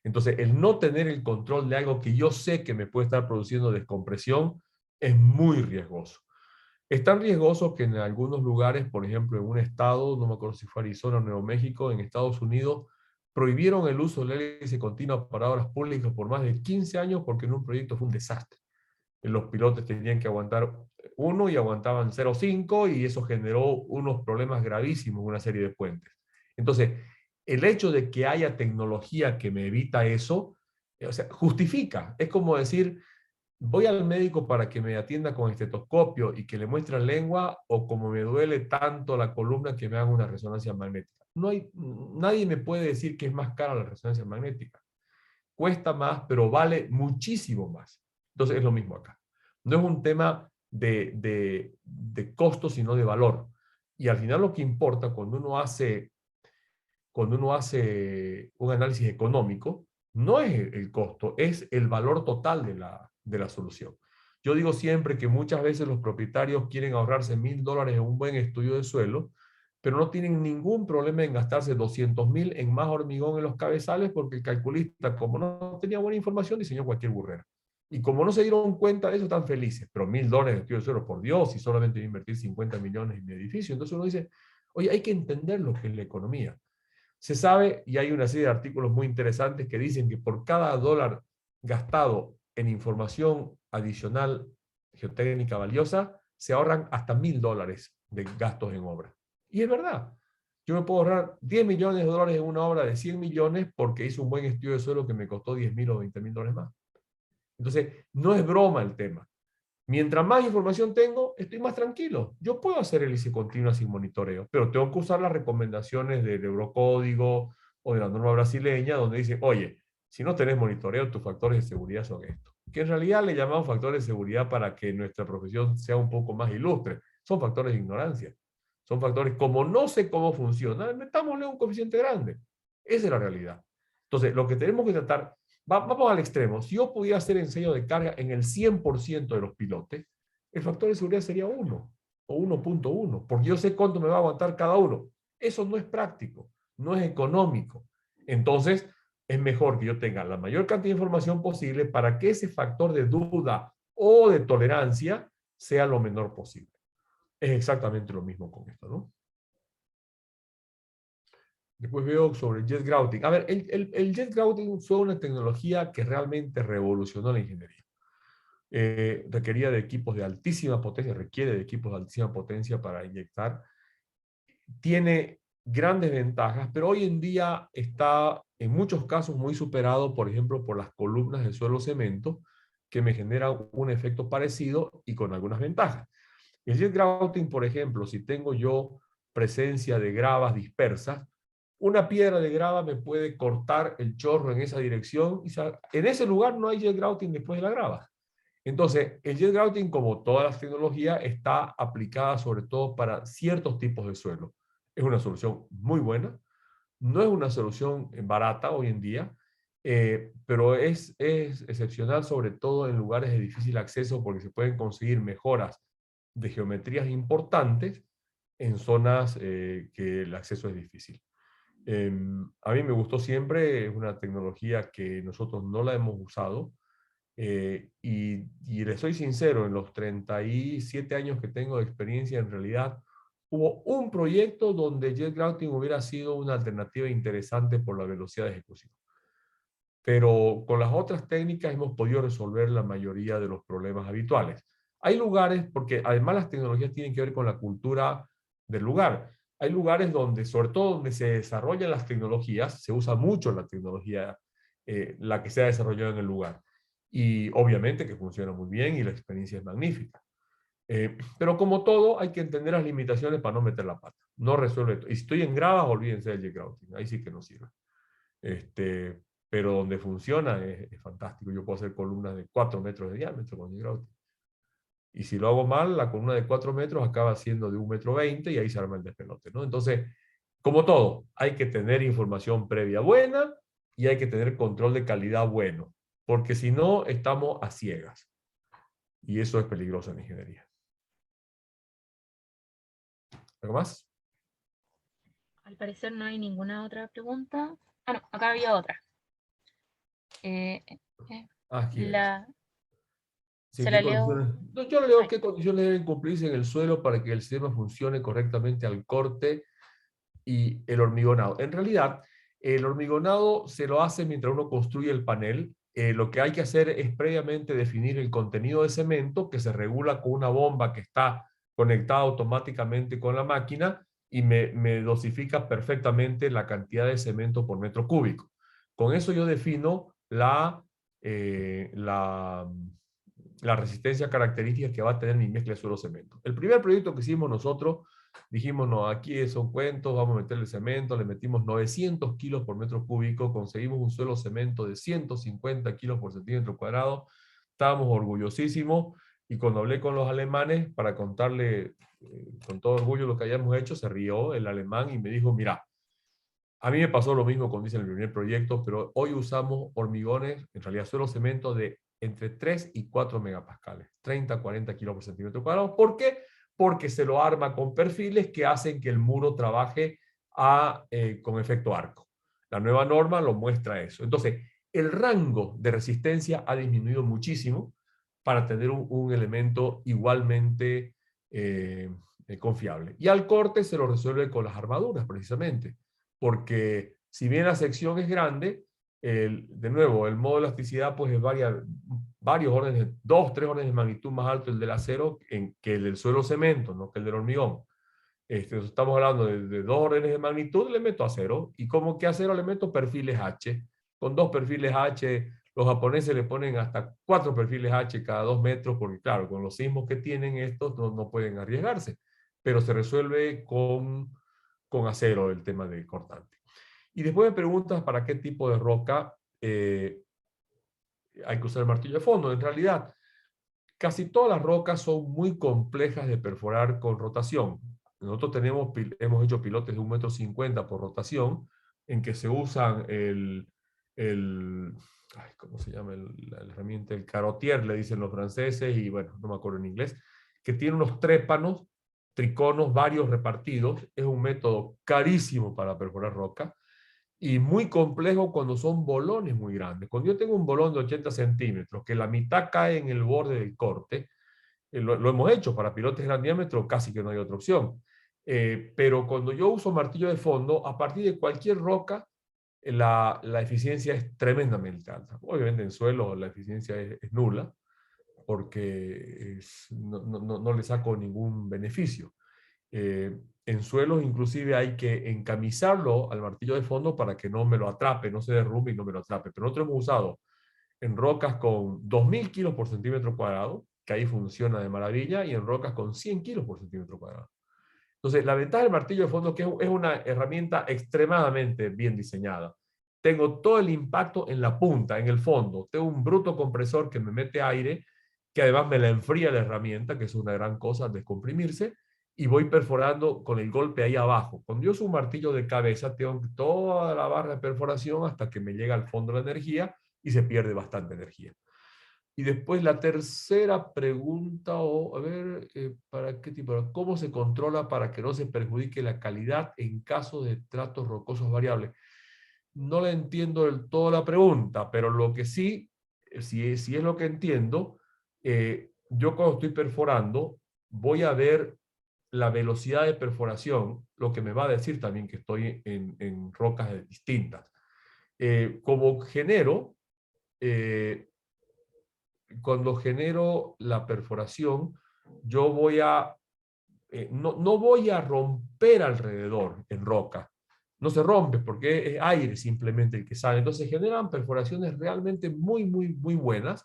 Entonces, el no tener el control de algo que yo sé que me puede estar produciendo descompresión es muy riesgoso. Es tan riesgoso que en algunos lugares, por ejemplo, en un estado, no me acuerdo si fue Arizona o Nuevo México, en Estados Unidos, prohibieron el uso de la hélice continua para obras públicas por más de 15 años porque en un proyecto fue un desastre. Los pilotos tenían que aguantar 1 y aguantaban 0,5 y eso generó unos problemas gravísimos en una serie de puentes. Entonces, el hecho de que haya tecnología que me evita eso, o sea, justifica. Es como decir, ¿voy al médico para que me atienda con estetoscopio y que le muestre la lengua, o como me duele tanto la columna que me haga una resonancia magnética? Nadie me puede decir que es más cara la resonancia magnética. Cuesta más, pero vale muchísimo más. Entonces es lo mismo acá. No es un tema de costo, sino de valor. Y al final lo que importa cuando uno hace un análisis económico, no es el costo, es el valor total de la solución. Yo digo siempre que muchas veces los propietarios quieren ahorrarse $1.000 en un buen estudio de suelo, pero no tienen ningún problema en gastarse 200.000 en más hormigón en los cabezales, porque el calculista, como no tenía buena información, diseñó cualquier burrera. Y como no se dieron cuenta de eso, están felices. Pero $1.000 en estudio de suelo, por Dios, y solamente voy a invertir 50 millones en mi edificio. Entonces uno dice, oye, hay que entender lo que es la economía. Se sabe, y hay una serie de artículos muy interesantes que dicen que por cada dólar gastado en información adicional geotécnica valiosa, se ahorran hasta $1.000 de gastos en obra. Y es verdad. Yo me puedo ahorrar $10 millones en una obra de 100 millones porque hice un buen estudio de suelo que me costó $10.000 o $20.000 más. Entonces, no es broma el tema. Mientras más información tengo, estoy más tranquilo. Yo puedo hacer el IC continua sin monitoreo, pero tengo que usar las recomendaciones del Eurocódigo o de la norma brasileña, donde dice, oye, si no tenés monitoreo, tus factores de seguridad son estos. Que en realidad le llamamos factores de seguridad para que nuestra profesión sea un poco más ilustre. Son factores de ignorancia. Son factores, como no sé cómo funciona, metámosle un coeficiente grande. Esa es la realidad. Entonces, lo que tenemos que tratar, vamos al extremo. Si yo pudiera hacer ensayo de carga en el 100% de los pilotes, el factor de seguridad sería 1 o 1.1, porque yo sé cuánto me va a aguantar cada uno. Eso no es práctico, no es económico. Entonces, es mejor que yo tenga la mayor cantidad de información posible para que ese factor de duda o de tolerancia sea lo menor posible. Es exactamente lo mismo con esto, ¿no? Después veo sobre el jet grouting. A ver, el jet grouting fue una tecnología que realmente revolucionó la ingeniería. Requería de equipos de altísima potencia, requiere de equipos de altísima potencia para inyectar. Tiene grandes ventajas, pero hoy en día está en muchos casos muy superado, por ejemplo, por las columnas de suelo cemento, que me generan un efecto parecido y con algunas ventajas. El jet grouting, por ejemplo, si tengo yo presencia de gravas dispersas, una piedra de grava me puede cortar el chorro en esa dirección y en ese lugar no hay jet grouting después de la grava. Entonces, el jet grouting, como todas las tecnologías, está aplicada sobre todo para ciertos tipos de suelo. Es una solución muy buena, no es una solución barata hoy en día, pero es excepcional sobre todo en lugares de difícil acceso porque se pueden conseguir mejoras de geometrías importantes en zonas que el acceso es difícil. A mí me gustó siempre, es una tecnología que nosotros no la hemos usado, y le soy sincero, en los 37 años que tengo de experiencia, en realidad hubo un proyecto donde jet grouting hubiera sido una alternativa interesante por la velocidad de ejecución. Pero con las otras técnicas hemos podido resolver la mayoría de los problemas habituales. Hay lugares, porque además las tecnologías tienen que ver con la cultura del lugar. Hay lugares donde, sobre todo donde se desarrollan las tecnologías, se usa mucho la tecnología, la que se ha desarrollado en el lugar. Y obviamente que funciona muy bien y la experiencia es magnífica. Pero como todo, hay que entender las limitaciones para no meter la pata. No resuelve todo. Y si estoy en gravas, olvídense del jet grouting. Ahí sí que no sirve. Pero donde funciona es fantástico. Yo puedo hacer columnas de 4 metros de diámetro con jet grouting. Y si lo hago mal, la columna de 4 metros acaba siendo de 1,20 m y ahí se arma el despelote, ¿no? Entonces, como todo, hay que tener información previa buena y hay que tener control de calidad bueno, porque si no, estamos a ciegas. Y eso es peligroso en ingeniería. ¿Algo más? Al parecer no hay ninguna otra pregunta. Ah, no, acá había otra. Aquí sí, ¿Se la leo? No, yo leo qué condiciones deben cumplirse en el suelo para que el sistema funcione correctamente al corte y el hormigonado. En realidad, el hormigonado se lo hace mientras uno construye el panel. Lo que hay que hacer es previamente definir el contenido de cemento, que se regula con una bomba que está conectada automáticamente con la máquina y me dosifica perfectamente la cantidad de cemento por metro cúbico. Con eso yo defino la resistencia característica que va a tener mi mezcla de suelo-cemento. El primer proyecto que hicimos nosotros, dijimos, no, aquí son cuentos, vamos a meterle cemento, le metimos 900 kilos por metro cúbico, conseguimos un suelo-cemento de 150 kilos por centímetro cuadrado, estábamos orgullosísimos, y cuando hablé con los alemanes, para contarle con todo orgullo lo que habíamos hecho, se rió el alemán y me dijo, mira, a mí me pasó lo mismo cuando hice el primer proyecto, pero hoy usamos hormigones, en realidad suelo cemento de entre 3 y 4 megapascales, 30 a 40 kilos por centímetro cuadrado. ¿Por qué? Porque se lo arma con perfiles que hacen que el muro trabaje con efecto arco. La nueva norma lo muestra eso. Entonces, el rango de resistencia ha disminuido muchísimo para tener un elemento igualmente confiable. Y al corte se lo resuelve con las armaduras, precisamente. Porque si bien la sección es grande, de nuevo, el modo de elasticidad pues es varios órdenes, 2, 3 órdenes de magnitud más alto el del acero que el del suelo cemento, no que el del hormigón. Estamos hablando de 2 órdenes de magnitud, le meto acero. ¿Y cómo que acero? Le meto perfiles H. Con 2 perfiles H, los japoneses le ponen hasta 4 perfiles H cada 2 metros, porque claro, con los sismos que tienen estos no pueden arriesgarse. Pero se resuelve con acero el tema de cortante. Y después me preguntas para qué tipo de roca hay que usar el martillo de fondo. En realidad, casi todas las rocas son muy complejas de perforar con rotación. Nosotros hemos hecho pilotes de 1,50 m por rotación, en que se usan ¿cómo se llama? La herramienta, el carotier, le dicen los franceses, y bueno, no me acuerdo en inglés, que tiene unos trépanos, triconos, varios repartidos. Es un método carísimo para perforar roca y muy complejo cuando son bolones muy grandes. Cuando yo tengo un bolón de 80 centímetros, que la mitad cae en el borde del corte, lo hemos hecho para pilotes de gran diámetro, casi que no hay otra opción. Pero cuando yo uso martillo de fondo, a partir de cualquier roca, la eficiencia es tremendamente alta. Obviamente en suelo la eficiencia es nula, porque no le saco ningún beneficio. En suelos inclusive hay que encamisarlo al martillo de fondo para que no me lo atrape, no se derrumbe y no me lo atrape. Pero nosotros hemos usado en rocas con 2000 kilos por centímetro cuadrado, que ahí funciona de maravilla, y en rocas con 100 kilos por centímetro cuadrado. Entonces, la ventaja del martillo de fondo es que es una herramienta extremadamente bien diseñada. Tengo todo el impacto en la punta, en el fondo. Tengo un bruto compresor que me mete aire, que además me la enfría la herramienta, que es una gran cosa, descomprimirse, y voy perforando con el golpe ahí abajo. Cuando yo uso un martillo de cabeza, tengo toda la barra de perforación hasta que me llega al fondo la energía y se pierde bastante energía. Y después la tercera pregunta, a ver, ¿para qué tipo? ¿Cómo se controla para que no se perjudique la calidad en caso de tratos rocosos variables? No le entiendo del todo la pregunta, pero lo que sí, si es lo que entiendo, yo cuando estoy perforando, voy a ver la velocidad de perforación, lo que me va a decir también que estoy en rocas distintas. Como genero, cuando genero la perforación, yo voy a, no voy a romper alrededor en roca. No se rompe porque es aire simplemente el que sale. Entonces generan perforaciones realmente muy, muy, muy buenas.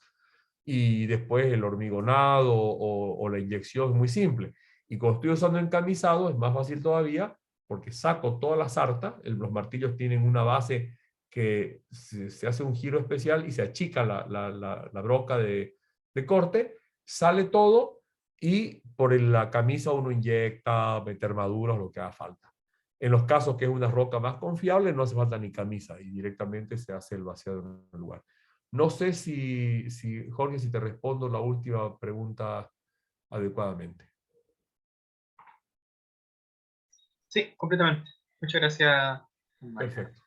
Y después el hormigonado o la inyección es muy simple. Y cuando estoy usando encamisado es más fácil todavía porque saco toda la sarta. Los martillos tienen una base que se hace un giro especial y se achica la broca de corte, sale todo y por la camisa uno inyecta, mete armaduras, lo que haga falta. En los casos que es una roca más confiable no hace falta ni camisa y directamente se hace el vaciado en el lugar. No sé si Jorge, si te respondo la última pregunta adecuadamente. Sí, completamente. Muchas gracias. Perfecto.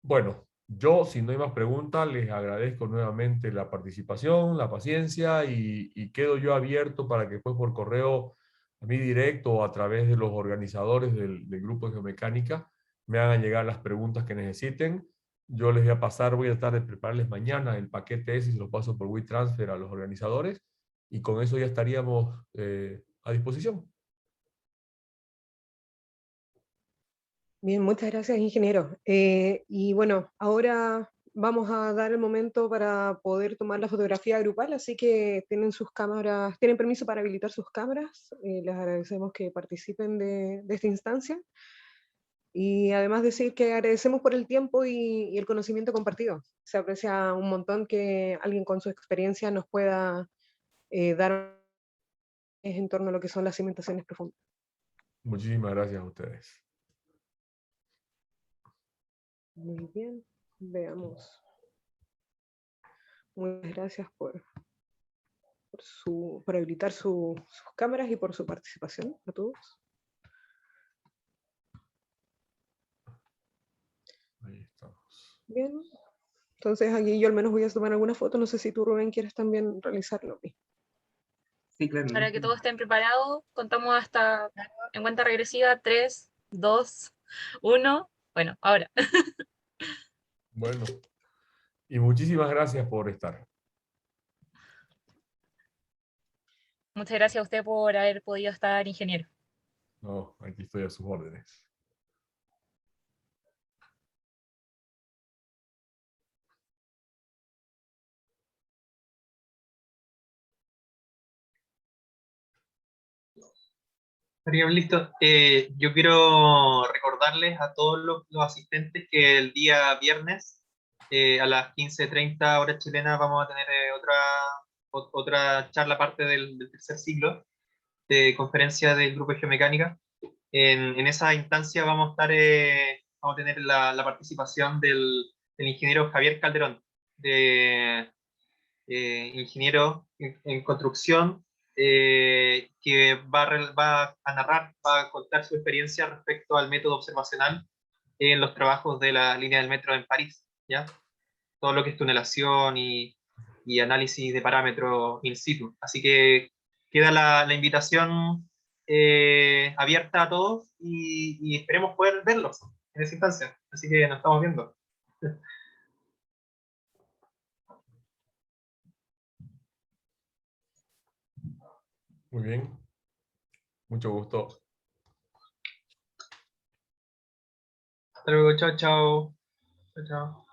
Bueno, yo, si no hay más preguntas, les agradezco nuevamente la participación, la paciencia y quedo yo abierto para que después por correo a mí directo o a través de los organizadores del grupo de geomecánica me hagan llegar las preguntas que necesiten. Yo les voy a pasar, voy a tratar de prepararles mañana el paquete ese y se lo paso por WeTransfer a los organizadores y con eso ya estaríamos a disposición. Bien, muchas gracias, ingeniero. Y bueno, ahora vamos a dar el momento para poder tomar la fotografía grupal, así que tienen sus cámaras, tienen permiso para habilitar sus cámaras. Les agradecemos que participen de esta instancia. Y además decir que agradecemos por el tiempo y el conocimiento compartido. Se aprecia un montón que alguien con su experiencia nos pueda dar en torno a lo que son las cimentaciones profundas. Muchísimas gracias a ustedes. Muy bien, veamos. Muchas gracias por habilitar sus cámaras y por su participación a todos. Ahí estamos. Bien, entonces aquí yo al menos voy a tomar alguna foto. No sé si tú, Rubén, quieres también realizarlo. Sí, claro. Para que todos estén preparados, contamos hasta en cuenta regresiva, 3, 2, 1. Bueno, ahora. Bueno, y muchísimas gracias por estar. Muchas gracias a usted por haber podido estar, ingeniero. No, aquí estoy a sus órdenes. Estarían listos. Yo quiero recordarles a todos los asistentes que el día viernes a las 15:30 horas chilenas vamos a tener otra charla parte del tercer ciclo de conferencia del Grupo de Geomecánica. En esa instancia vamos a tener la participación del ingeniero Javier Calderón, de ingeniero en construcción, que va a narrar, va a contar su experiencia respecto al método observacional en los trabajos de la línea del metro en París, ¿ya? Todo lo que es tunelación y análisis de parámetros in situ. Así que queda la invitación abierta a todos y esperemos poder verlos en esa instancia. Así que nos estamos viendo. Muy bien. Mucho gusto. Hasta luego, chao, chao. Chao, chao.